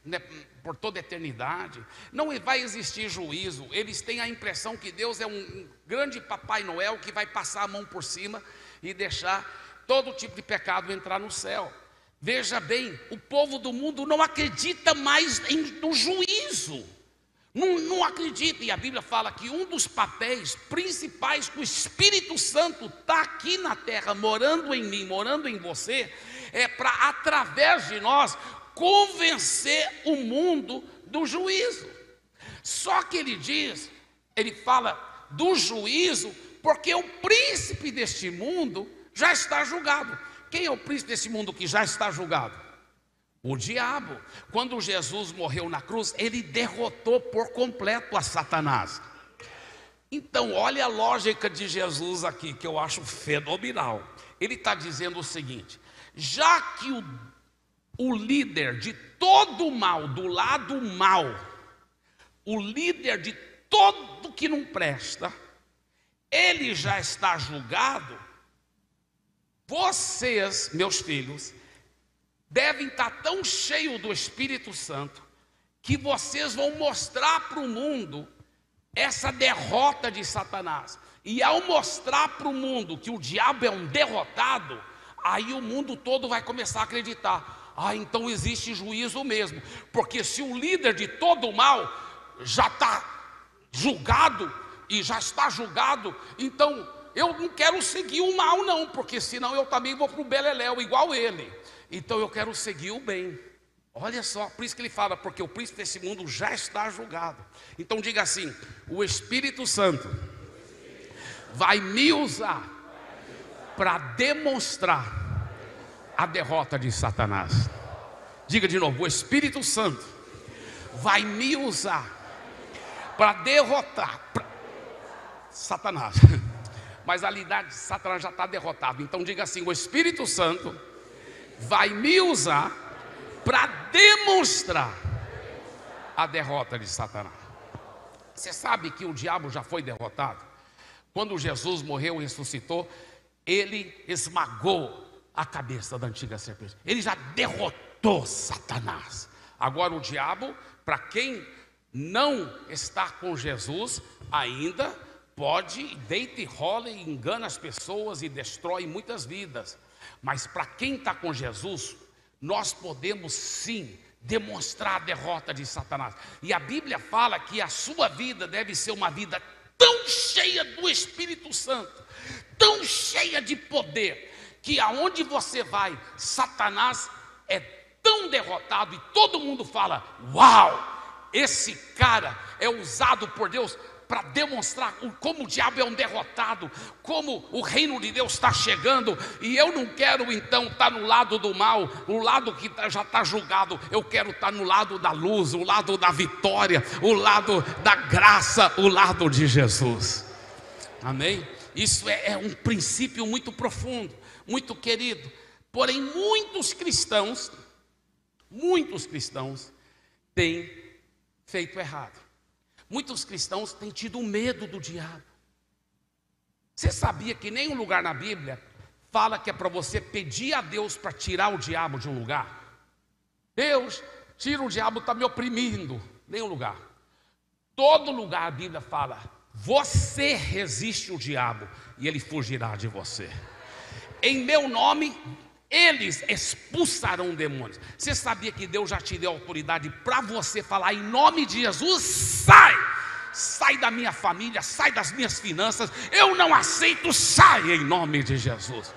né, por toda a eternidade. Não vai existir juízo. Eles têm a impressão que Deus é um grande Papai Noel que vai passar a mão por cima e deixar todo tipo de pecado entrar no céu. Veja bem, o povo do mundo não acredita mais no juízo. Não acredita. E a Bíblia fala que um dos papéis principais que o Espírito Santo está aqui na terra, morando em mim, morando em você, é para, através de nós, convencer o mundo do juízo. Só que ele fala do juízo, porque o príncipe deste mundo já está julgado. Quem é o príncipe desse mundo que já está julgado? O diabo. Quando Jesus morreu na cruz, ele derrotou por completo a Satanás. Então, olha a lógica de Jesus aqui, que eu acho fenomenal. Ele está dizendo o seguinte: já que o líder de todo o mal, do lado mal, o líder de todo que não presta, ele já está julgado, vocês, meus filhos, devem estar tão cheios do Espírito Santo, que vocês vão mostrar para o mundo essa derrota de Satanás. E ao mostrar para o mundo que o diabo é um derrotado, aí o mundo todo vai começar a acreditar: então existe juízo mesmo. Porque se o líder de todo o mal já está julgado, e já está julgado, então eu não quero seguir o mal não, porque senão eu também vou para o beleléu igual ele. Então eu quero seguir o bem. Olha só, por isso que ele fala: porque o príncipe desse mundo já está julgado. Então diga assim: o Espírito Santo vai me usar para demonstrar a derrota de Satanás. Diga de novo: o Espírito Santo vai me usar para derrotar Satanás. Mas a realidade, Satanás já está derrotado. Então diga assim: o Espírito Santo vai me usar para demonstrar a derrota de Satanás. Você sabe que o diabo já foi derrotado? Quando Jesus morreu e ressuscitou, ele esmagou a cabeça da antiga serpente. Ele já derrotou Satanás. Agora o diabo, para quem não está com Jesus, ainda pode, deita e rola e engana as pessoas e destrói muitas vidas. Mas para quem está com Jesus, nós podemos sim demonstrar a derrota de Satanás. E a Bíblia fala que a sua vida deve ser uma vida tão cheia do Espírito Santo, tão cheia de poder, que aonde você vai, Satanás é tão derrotado e todo mundo fala: uau, esse cara é usado por Deus para demonstrar como o diabo é um derrotado, como o reino de Deus está chegando. E eu não quero então estar no lado do mal, o lado que já está julgado. Eu quero estar no lado da luz, o lado da vitória, o lado da graça, o lado de Jesus. Amém? Isso é um princípio muito profundo, muito querido. Porém muitos cristãos têm feito errado. Muitos cristãos têm tido medo do diabo. Você sabia que nenhum lugar na Bíblia fala que é para você pedir a Deus para tirar o diabo de um lugar? Deus, tira o diabo, está me oprimindo. Nenhum lugar. Todo lugar a Bíblia fala: você resiste o diabo e ele fugirá de você. Em meu nome eles expulsarão demônios. Você sabia que Deus já te deu autoridade para você falar em nome de Jesus: sai da minha família, sai das minhas finanças, eu não aceito, sai em nome de Jesus.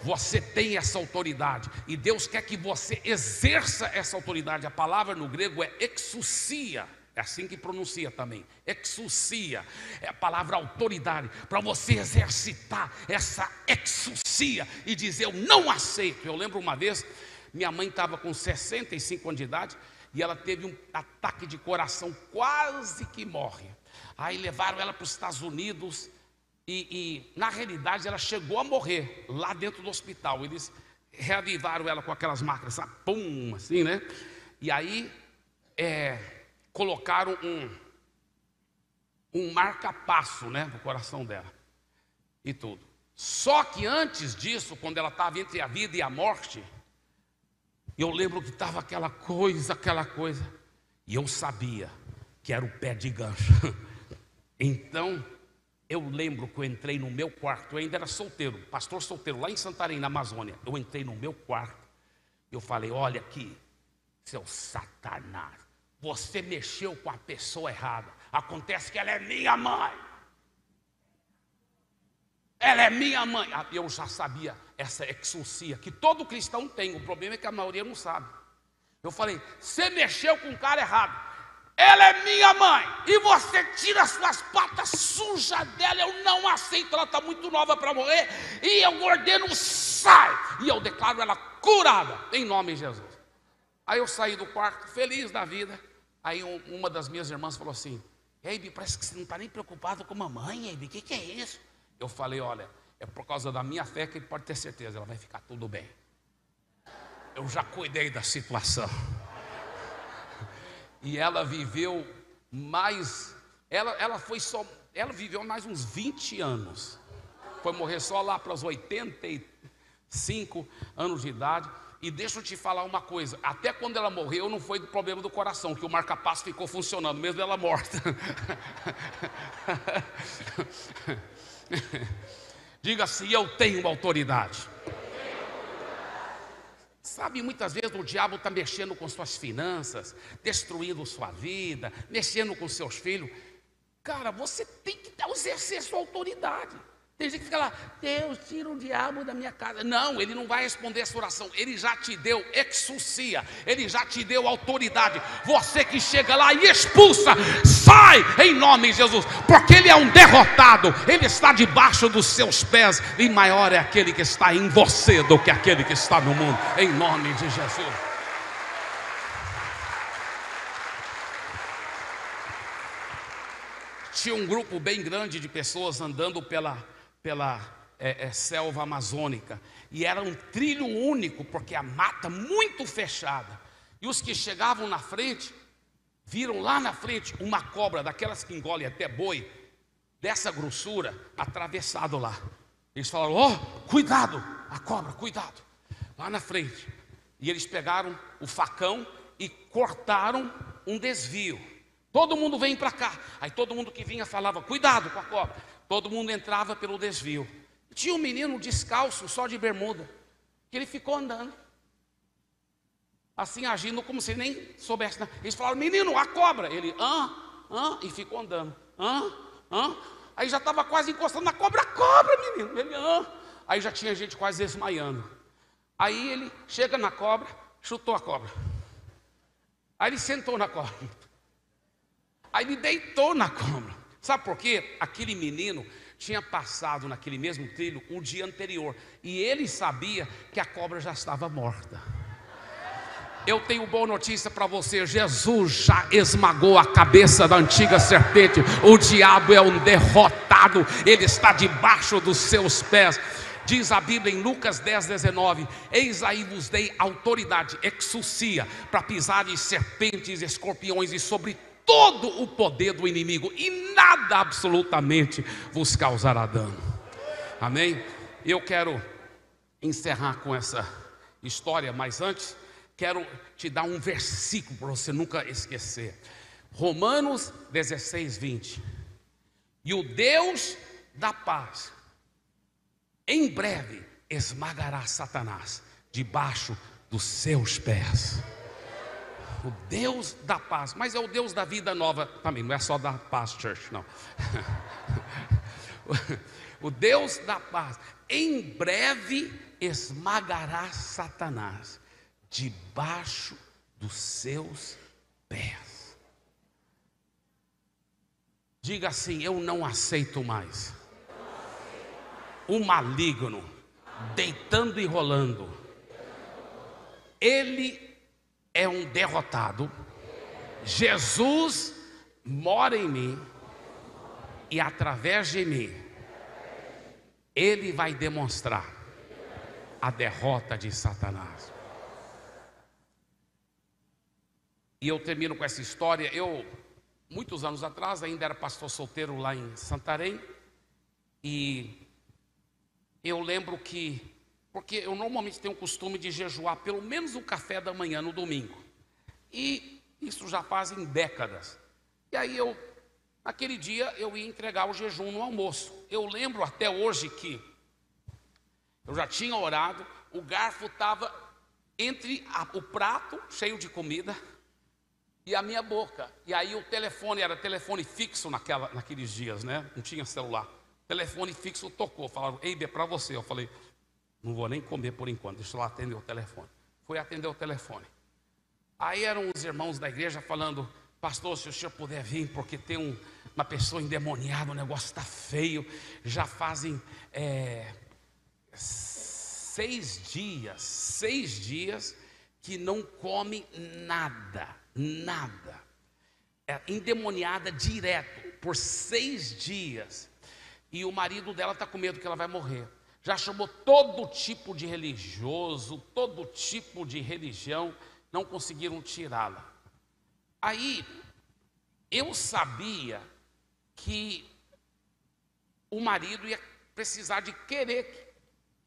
Você tem essa autoridade e Deus quer que você exerça essa autoridade. A palavra no grego é exousia. É assim que pronuncia também, exousia, é a palavra autoridade, para você exercitar essa exousia e dizer: eu não aceito. Eu lembro uma vez, minha mãe estava com 65 anos de idade e ela teve um ataque de coração, quase que morre. Aí levaram ela para os Estados Unidos e na realidade ela chegou a morrer lá dentro do hospital. Eles reavivaram ela com aquelas máquinas, sabe? Pum, assim, né? E aí colocaram um marca-passo, né, no coração dela e tudo. Só que antes disso, quando ela estava entre a vida e a morte, eu lembro que estava aquela coisa, e eu sabia que era o pé de gancho. Então eu lembro que eu entrei no meu quarto, eu ainda era solteiro, pastor solteiro, lá em Santarém, na Amazônia. Eu entrei no meu quarto, eu falei: olha aqui, seu Satanás, você mexeu com a pessoa errada. Acontece que ela é minha mãe. Ela é minha mãe. Eu já sabia essa exousia que todo cristão tem. O problema é que a maioria não sabe. Eu falei: você mexeu com o cara errado. Ela é minha mãe e você tira as suas patas sujas dela. Eu não aceito, ela está muito nova para morrer. E eu ordeno: sai. E eu declaro ela curada em nome de Jesus. Aí eu saí do quarto, feliz da vida. Aí uma das minhas irmãs falou assim: Eibe, parece que você não está nem preocupado com a mamãe, Eibe, o que é isso? Eu falei: olha, é por causa da minha fé que ele pode ter certeza, ela vai ficar tudo bem. Eu já cuidei da situação. E ela viveu mais, ela viveu mais uns 20 anos. Foi morrer só lá para os 85 anos de idade. E deixa eu te falar uma coisa, até quando ela morreu não foi do problema do coração, que o marca-passo ficou funcionando, mesmo ela morta. Diga assim: eu tenho autoridade. Sabe, muitas vezes o diabo está mexendo com suas finanças, destruindo sua vida, mexendo com seus filhos. Cara, você tem que exercer sua autoridade. Tem gente que fica lá: Deus, tira o diabo da minha casa. Não, ele não vai responder essa oração. Ele já te deu exousia, ele já te deu autoridade. Você que chega lá e expulsa, sai em nome de Jesus, porque ele é um derrotado. Ele está debaixo dos seus pés, e maior é aquele que está em você do que aquele que está no mundo, em nome de Jesus. Tinha um grupo bem grande de pessoas andando pela selva amazônica, e era um trilho único, porque a mata muito fechada, e os que chegavam na frente, viram lá na frente uma cobra, daquelas que engolem até boi, dessa grossura, atravessado lá. Eles falaram: ó, cuidado, a cobra, cuidado, lá na frente. E eles pegaram o facão e cortaram um desvio. Todo mundo vem para cá. Aí todo mundo que vinha falava: cuidado com a cobra. Todo mundo entrava pelo desvio. Tinha um menino descalço, só de bermuda, que ele ficou andando, assim, agindo como se nem soubesse. Eles falaram: menino, a cobra. Ele, e ficou andando. Aí já estava quase encostando na cobra. Cobra, menino. Ele, Aí já tinha gente quase desmaiando. Aí ele chega na cobra, chutou a cobra. Aí ele sentou na cobra. Aí ele deitou na cobra. Sabe por quê? Aquele menino tinha passado naquele mesmo trilho um dia anterior, e ele sabia que a cobra já estava morta. Eu tenho boa notícia para você: Jesus já esmagou a cabeça da antiga serpente. O diabo é um derrotado, ele está debaixo dos seus pés. Diz a Bíblia em Lucas 10:19: eis aí vos dei autoridade, exousia, para pisar em serpentes, escorpiões e sobre todo o poder do inimigo, e nada absolutamente vos causará dano. Amém? Eu quero encerrar com essa história, mas antes quero te dar um versículo para você nunca esquecer. Romanos 16:20: e o Deus da paz em breve esmagará Satanás debaixo dos seus pés. O Deus da paz, mas é o Deus da vida nova também, não é só da paz church, não. O Deus da paz em breve esmagará Satanás debaixo dos seus pés. Diga assim: eu não aceito mais o maligno deitando e rolando. Ele é um derrotado. Jesus mora em mim, e através de mim ele vai demonstrar a derrota de Satanás. E eu termino com essa história. Eu, muitos anos atrás, ainda era pastor solteiro lá em Santarém, e eu lembro que, porque eu normalmente tenho o costume de jejuar pelo menos o café da manhã no domingo, e isso já fazem décadas. E aí naquele dia eu ia entregar o jejum no almoço. Eu lembro até hoje que eu já tinha orado, o garfo estava entre o prato cheio de comida e a minha boca. E aí o telefone, era telefone fixo naqueles dias, né? Não tinha celular. Telefone fixo tocou, falaram: Eibe, é para você. Eu falei: não vou nem comer por enquanto, deixa eu lá atender o telefone. Fui atender o telefone. Aí eram os irmãos da igreja falando: pastor, se o senhor puder vir, porque tem uma pessoa endemoniada, o negócio está feio. Já fazem 6 dias que não come nada, nada. É endemoniada direto, por 6 dias. E o marido dela está com medo que ela vai morrer. Já chamou todo tipo de religioso, todo tipo de religião, não conseguiram tirá-la. Aí, eu sabia que o marido ia precisar de querer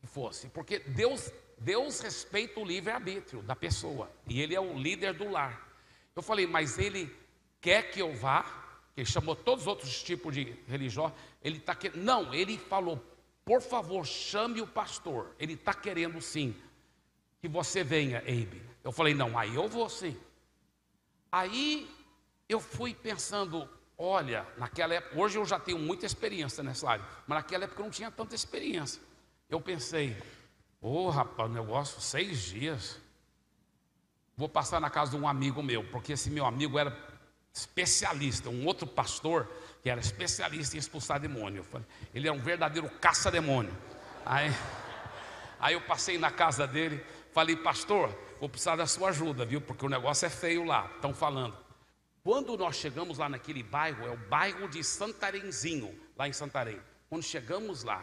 que fosse, porque Deus respeita o livre-arbítrio da pessoa, e ele é o líder do lar. Eu falei, mas ele quer que eu vá? Ele chamou todos os outros tipos de religiosos, ele está querendo. Não, ele falou, por favor, chame o pastor, ele está querendo sim, que você venha, Abe. Eu falei, não, aí eu vou sim. Aí eu fui pensando, olha, naquela época, hoje eu já tenho muita experiência nessa área, mas naquela época eu não tinha tanta experiência. Eu pensei, rapaz, negócio, 6 dias, vou passar na casa de um amigo meu, porque esse meu amigo era especialista, um outro pastor que era especialista em expulsar demônio. Eu falei, ele é um verdadeiro caça-demônio. Aí eu passei na casa dele, falei, pastor, vou precisar da sua ajuda, viu? Porque o negócio é feio lá, estão falando. Quando nós chegamos lá naquele bairro, é o bairro de Santarenzinho, lá em Santarém. Quando chegamos lá,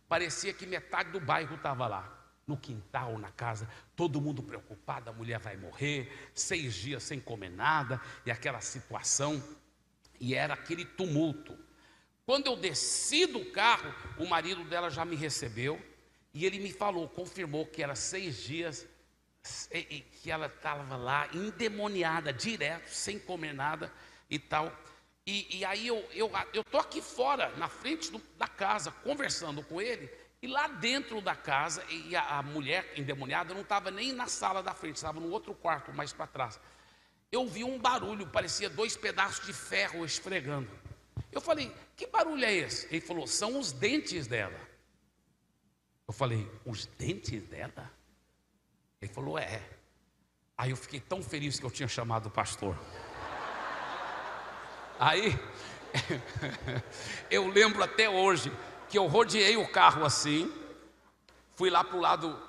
parecia que metade do bairro estava lá, no quintal, na casa, todo mundo preocupado, a mulher vai morrer, 6 dias sem comer nada, e aquela situação, e era aquele tumulto. Quando eu desci do carro, o marido dela já me recebeu, e ele me falou, confirmou que era 6 dias, que ela estava lá, endemoniada, direto, sem comer nada e tal. E aí eu estou aqui fora, na frente da casa, conversando com ele, e lá dentro da casa, e a mulher endemoniada não estava nem na sala da frente, estava no outro quarto, mais para trás. Eu vi um barulho, parecia 2 pedaços de ferro esfregando. Eu falei, que barulho é esse? Ele falou, são os dentes dela. Eu falei, os dentes dela? Ele falou, é. Aí eu fiquei tão feliz que eu tinha chamado o pastor. Aí, eu lembro até hoje que eu rodeei o carro assim, fui lá para o lado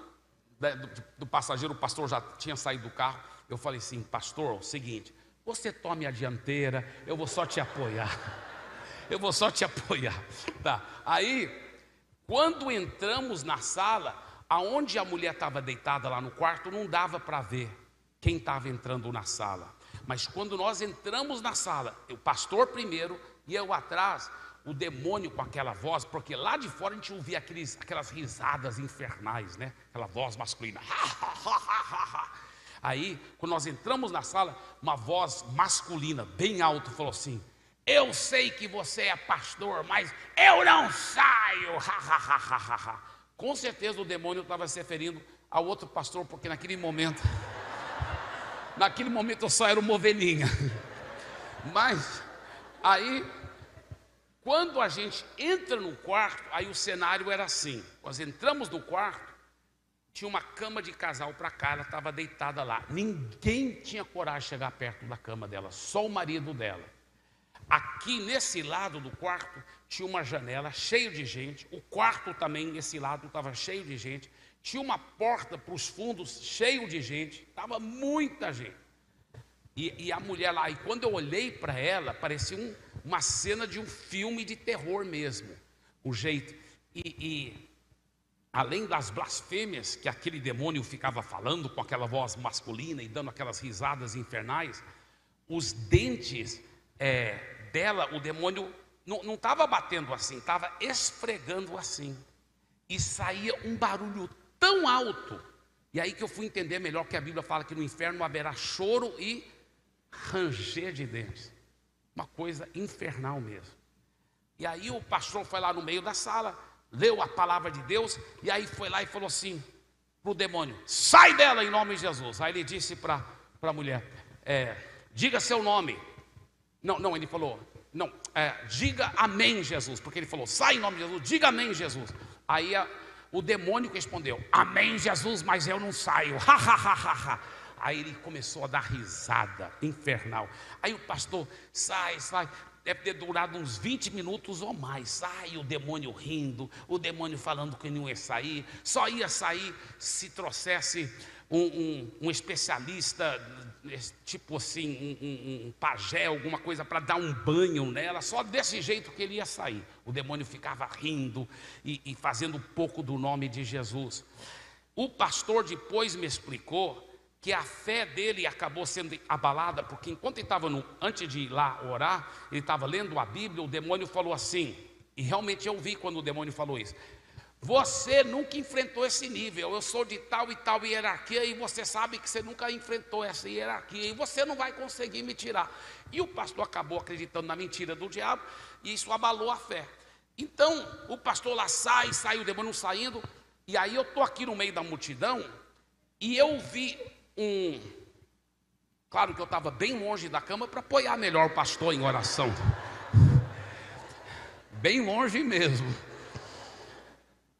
do passageiro, o pastor já tinha saído do carro. Eu falei assim, pastor, é o seguinte, você tome a dianteira, eu vou só te apoiar. Eu vou só te apoiar. Tá. Aí, quando entramos na sala, aonde a mulher estava deitada lá no quarto, não dava para ver quem estava entrando na sala. Mas quando nós entramos na sala, o pastor primeiro e eu atrás, o demônio com aquela voz, porque lá de fora a gente ouvia aquelas risadas infernais, né? Aquela voz masculina. Aí, quando nós entramos na sala, uma voz masculina, bem alto, falou assim, eu sei que você é pastor, mas eu não saio. Com certeza o demônio estava se referindo ao outro pastor, porque naquele momento eu só era uma ovelhinha. Mas aí, quando a gente entra no quarto, aí o cenário era assim. Nós entramos no quarto, tinha uma cama de casal para cá, ela estava deitada lá. Ninguém tinha coragem de chegar perto da cama dela, só o marido dela. Aqui nesse lado do quarto tinha uma janela cheia de gente, o quarto também nesse lado estava cheio de gente, tinha uma porta para os fundos cheio de gente, estava muita gente. E a mulher lá, e quando eu olhei para ela, parecia uma cena de um filme de terror mesmo, o jeito. E além das blasfêmias que aquele demônio ficava falando com aquela voz masculina e dando aquelas risadas infernais, os dentes dela, o demônio não estava batendo assim, estava esfregando assim. E saía um barulho tão alto. E aí que eu fui entender melhor que a Bíblia fala que no inferno haverá choro e ranger de dentes. Uma coisa infernal mesmo. E aí o pastor foi lá no meio da sala, leu a palavra de Deus, e aí foi lá e falou assim para o demônio, sai dela em nome de Jesus. Aí ele disse para a mulher, diga seu nome. Não, ele falou, diga amém Jesus, porque ele falou, sai em nome de Jesus, diga amém Jesus. Aí o demônio respondeu, amém Jesus, mas eu não saio. Aí ele começou a dar risada infernal. Aí o pastor, sai, deve ter durado uns 20 minutos ou mais. Sai o demônio rindo, o demônio falando que não ia sair, só ia sair se trouxesse um especialista, tipo assim, um pajé, alguma coisa para dar um banho nela, só desse jeito que ele ia sair. O demônio ficava rindo e fazendo pouco do nome de Jesus. O pastor depois me explicou que a fé dele acabou sendo abalada, porque enquanto ele estava, antes de ir lá orar, ele estava lendo a Bíblia, o demônio falou assim, e realmente eu vi quando o demônio falou isso: você nunca enfrentou esse nível, eu sou de tal e tal hierarquia, e você sabe que você nunca enfrentou essa hierarquia, e você não vai conseguir me tirar. E o pastor acabou acreditando na mentira do diabo, e isso abalou a fé. Então, o pastor lá sai o demônio saindo, e aí eu estou aqui no meio da multidão, e eu vi claro que eu estava bem longe da cama para apoiar melhor o pastor em oração, bem longe mesmo.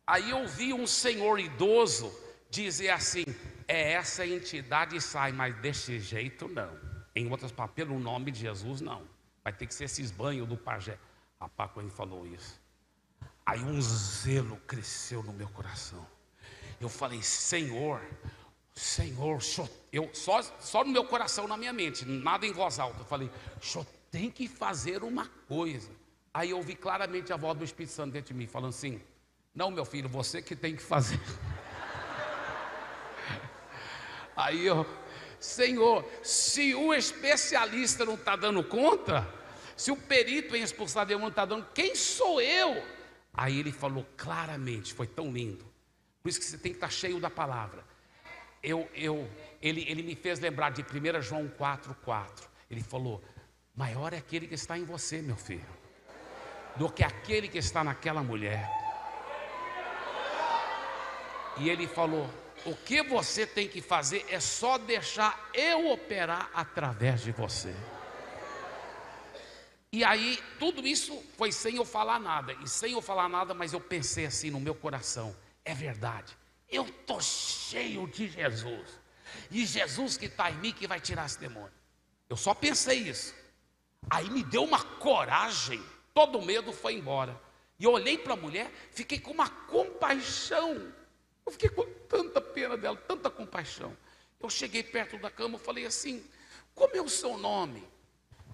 Aí eu vi um senhor idoso dizer assim: essa entidade sai, mas desse jeito não. Em outras palavras, pelo nome de Jesus não. Vai ter que ser esses banhos do pajé. Rapaz, quando ele falou isso, aí um zelo cresceu no meu coração. Eu falei: Senhor, eu só no meu coração, na minha mente, nada em voz alta. Eu falei: o senhor tem que fazer uma coisa. Aí eu ouvi claramente a voz do Espírito Santo dentro de mim, falando assim: não, meu filho, você que tem que fazer. Aí eu: Senhor, se o especialista não está dando conta, se o perito em expulsar demônio não está dando, quem sou eu? Aí ele falou claramente, foi tão lindo. Por isso que você tem que estar cheio da palavra. Ele me fez lembrar de 1 João 4,4. Ele falou: maior é aquele que está em você, meu filho, do que aquele que está naquela mulher. E ele falou: o que você tem que fazer é só deixar eu operar através de você. E aí, tudo isso foi sem eu falar nada. E sem eu falar nada, mas eu pensei assim no meu coração: é verdade, eu estou cheio de Jesus. E Jesus que está em mim que vai tirar esse demônio. Eu só pensei isso. Aí me deu uma coragem, todo o medo foi embora. E eu olhei para a mulher, fiquei com uma compaixão. Eu fiquei com tanta pena dela, tanta compaixão. Eu cheguei perto da cama, eu falei assim: como é o seu nome?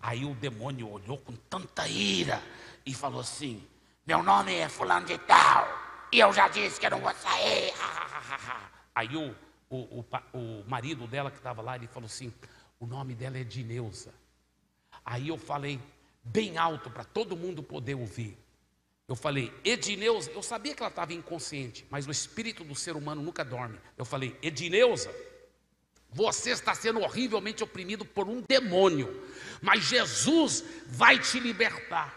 Aí o demônio olhou com tanta ira e falou assim: meu nome é fulano de tal, e eu já disse que eu não vou sair. Aí o marido dela que estava lá, ele falou assim: o nome dela é Edneuza. Aí eu falei bem alto para todo mundo poder ouvir. Eu falei: Edneuza. Eu sabia que ela estava inconsciente, mas o espírito do ser humano nunca dorme. Eu falei: Edneuza, você está sendo horrivelmente oprimido por um demônio, mas Jesus vai te libertar.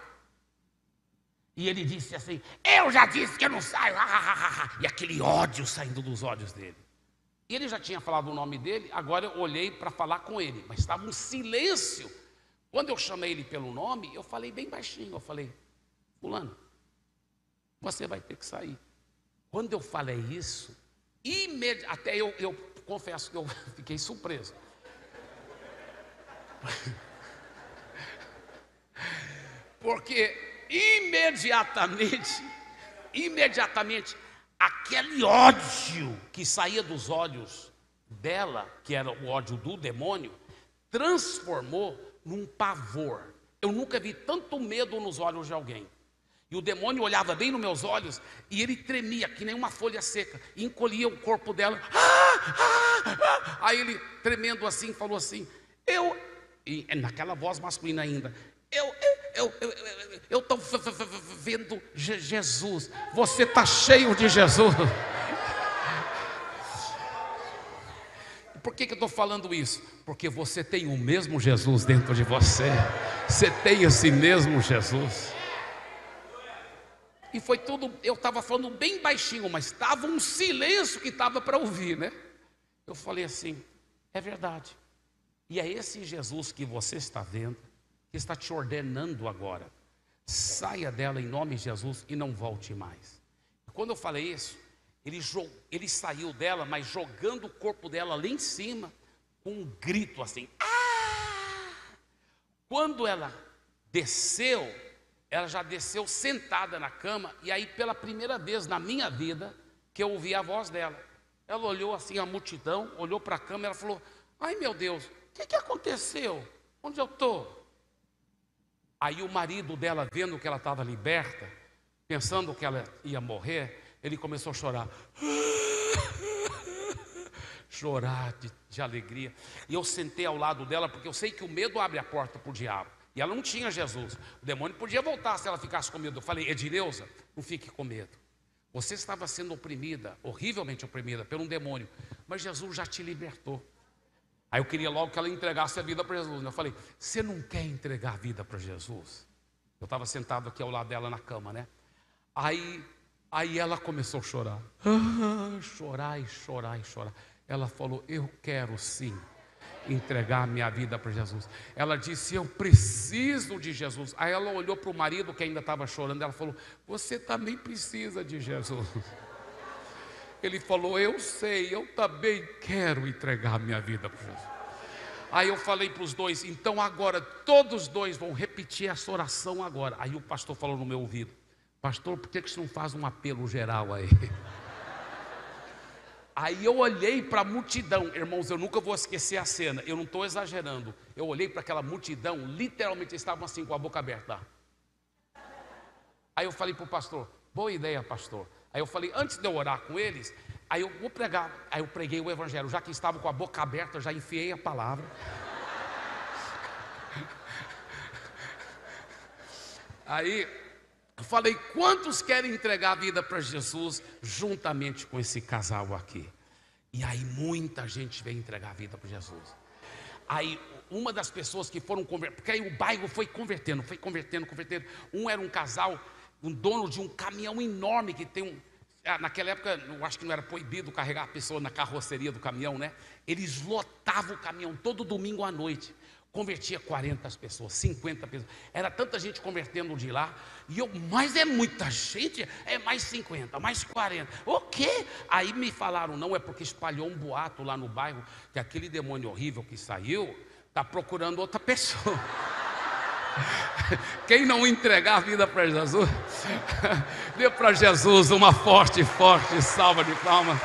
E ele disse assim: eu já disse que eu não saio. E aquele ódio saindo dos olhos dele. E ele já tinha falado o nome dele, agora eu olhei para falar com ele, mas estava um silêncio. Quando eu chamei ele pelo nome, eu falei bem baixinho, eu falei: fulano, você vai ter que sair. Quando eu falei isso, até eu confesso que eu fiquei surpreso. Porque imediatamente, aquele ódio que saía dos olhos dela, que era o ódio do demônio, transformou num pavor. Eu nunca vi tanto medo nos olhos de alguém. E o demônio olhava bem nos meus olhos e ele tremia que nem uma folha seca, e encolhia o corpo dela. Aí ele, tremendo assim, falou assim: e naquela voz masculina ainda: eu estou vendo Jesus. Você está cheio de Jesus. Por que eu estou falando isso? Porque você tem o mesmo Jesus dentro de você. Você tem esse mesmo Jesus. E foi tudo, eu estava falando bem baixinho, mas estava um silêncio que estava para ouvir, né? Eu falei assim: é verdade. E é esse Jesus que você está vendo, que está te ordenando agora: saia dela em nome de Jesus e não volte mais. Quando eu falei isso, ele saiu dela, mas jogando o corpo dela lá em cima, com um grito assim: ah! Quando ela desceu, ela já desceu sentada na cama, e aí pela primeira vez na minha vida que eu ouvi a voz dela. Ela olhou assim a multidão, olhou para a câmera e falou: ai meu Deus, o que aconteceu? Onde eu estou? Aí o marido dela, vendo que ela estava liberta, pensando que ela ia morrer, ele começou a chorar. Chorar de alegria. E eu sentei ao lado dela, porque eu sei que o medo abre a porta para o diabo. E ela não tinha Jesus. O demônio podia voltar se ela ficasse com medo. Eu falei: Edileuza, não fique com medo. Você estava sendo oprimida, horrivelmente oprimida por um demônio, mas Jesus já te libertou. Aí eu queria logo que ela entregasse a vida para Jesus. Eu falei: você não quer entregar a vida para Jesus? Eu estava sentado aqui ao lado dela na cama, né? Aí ela começou a chorar. Chorar e chorar e chorar. Ela falou: eu quero sim entregar minha vida para Jesus. Ela disse: eu preciso de Jesus. Aí ela olhou para o marido que ainda estava chorando. Ela falou: você também precisa de Jesus. Ele falou: eu sei, eu também quero entregar minha vida para Jesus. Aí eu falei para os dois: então agora todos dois vão repetir essa oração agora. Aí o pastor falou no meu ouvido: pastor, por que você não faz um apelo geral aí? Aí eu olhei para a multidão, irmãos, eu nunca vou esquecer a cena, eu não estou exagerando. Eu olhei para aquela multidão, literalmente eles estavam assim com a boca aberta. Aí eu falei para o pastor: boa ideia, pastor. Aí eu falei, antes de eu orar com eles, aí eu vou pregar. Aí eu preguei o evangelho, já que estavam com a boca aberta, eu já enfiei a palavra. Aí eu falei: quantos querem entregar a vida para Jesus juntamente com esse casal aqui? E aí muita gente veio entregar a vida para Jesus. Aí uma das pessoas que foram converter, porque aí o bairro foi convertendo. Um era um casal, um dono de um caminhão enorme que tem naquela época, eu acho que não era proibido carregar a pessoa na carroceria do caminhão, né? Eles lotavam o caminhão todo domingo à noite. Convertia 40 pessoas, 50 pessoas. Era tanta gente convertendo de lá. E eu: mas é muita gente? É mais 50, mais 40. O quê? Aí me falaram: não, é porque espalhou um boato lá no bairro que aquele demônio horrível que saiu está procurando outra pessoa. Quem não entregar a vida para Jesus, dê para Jesus uma forte salva de palmas.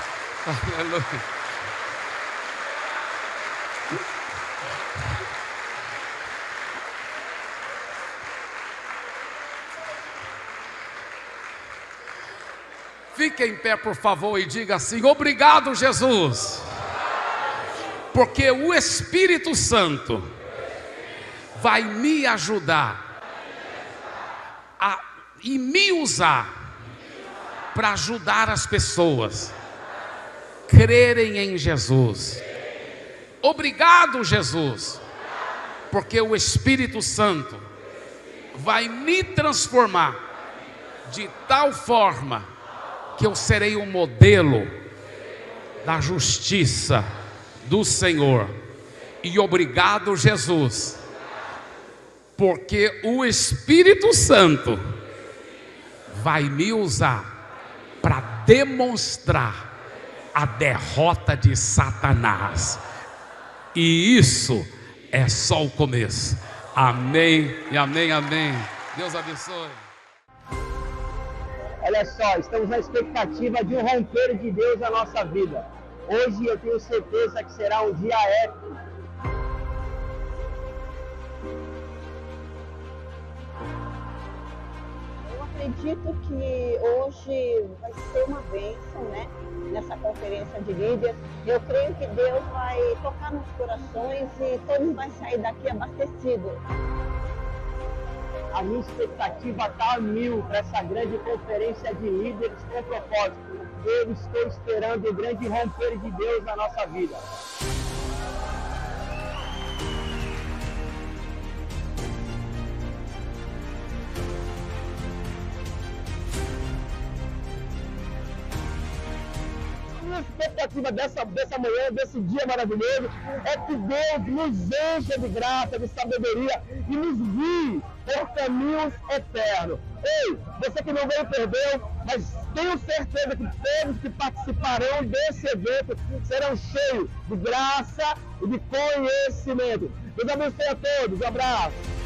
Aleluia. Fique em pé, por favor, e diga assim: obrigado, Jesus, porque o Espírito Santo vai me ajudar e me usar para ajudar as pessoas a crerem em Jesus. Obrigado, Jesus, porque o Espírito Santo vai me transformar de tal forma que eu serei um modelo da justiça do Senhor. E obrigado, Jesus, porque o Espírito Santo vai me usar para demonstrar a derrota de Satanás. E isso é só o começo. Amém e amém, amém. Deus abençoe. Olha só, estamos na expectativa de um romper de Deus na nossa vida. Hoje eu tenho certeza que será um dia épico. Eu acredito que hoje vai ser uma bênção, né? Nessa conferência de líderes. Eu creio que Deus vai tocar nos corações e todos vão sair daqui abastecidos. A minha expectativa está a 1000 para essa grande conferência de líderes com propósito. Eu estou esperando o grande romper de Deus na nossa vida. A expectativa dessa manhã, desse dia maravilhoso, é que Deus nos encha de graça, de sabedoria e nos guie por caminhos eternos. Ei, você que não veio perder, mas tenho certeza que todos que participarão desse evento serão cheios de graça e de conhecimento. Deus abençoe a todos. Um abraço.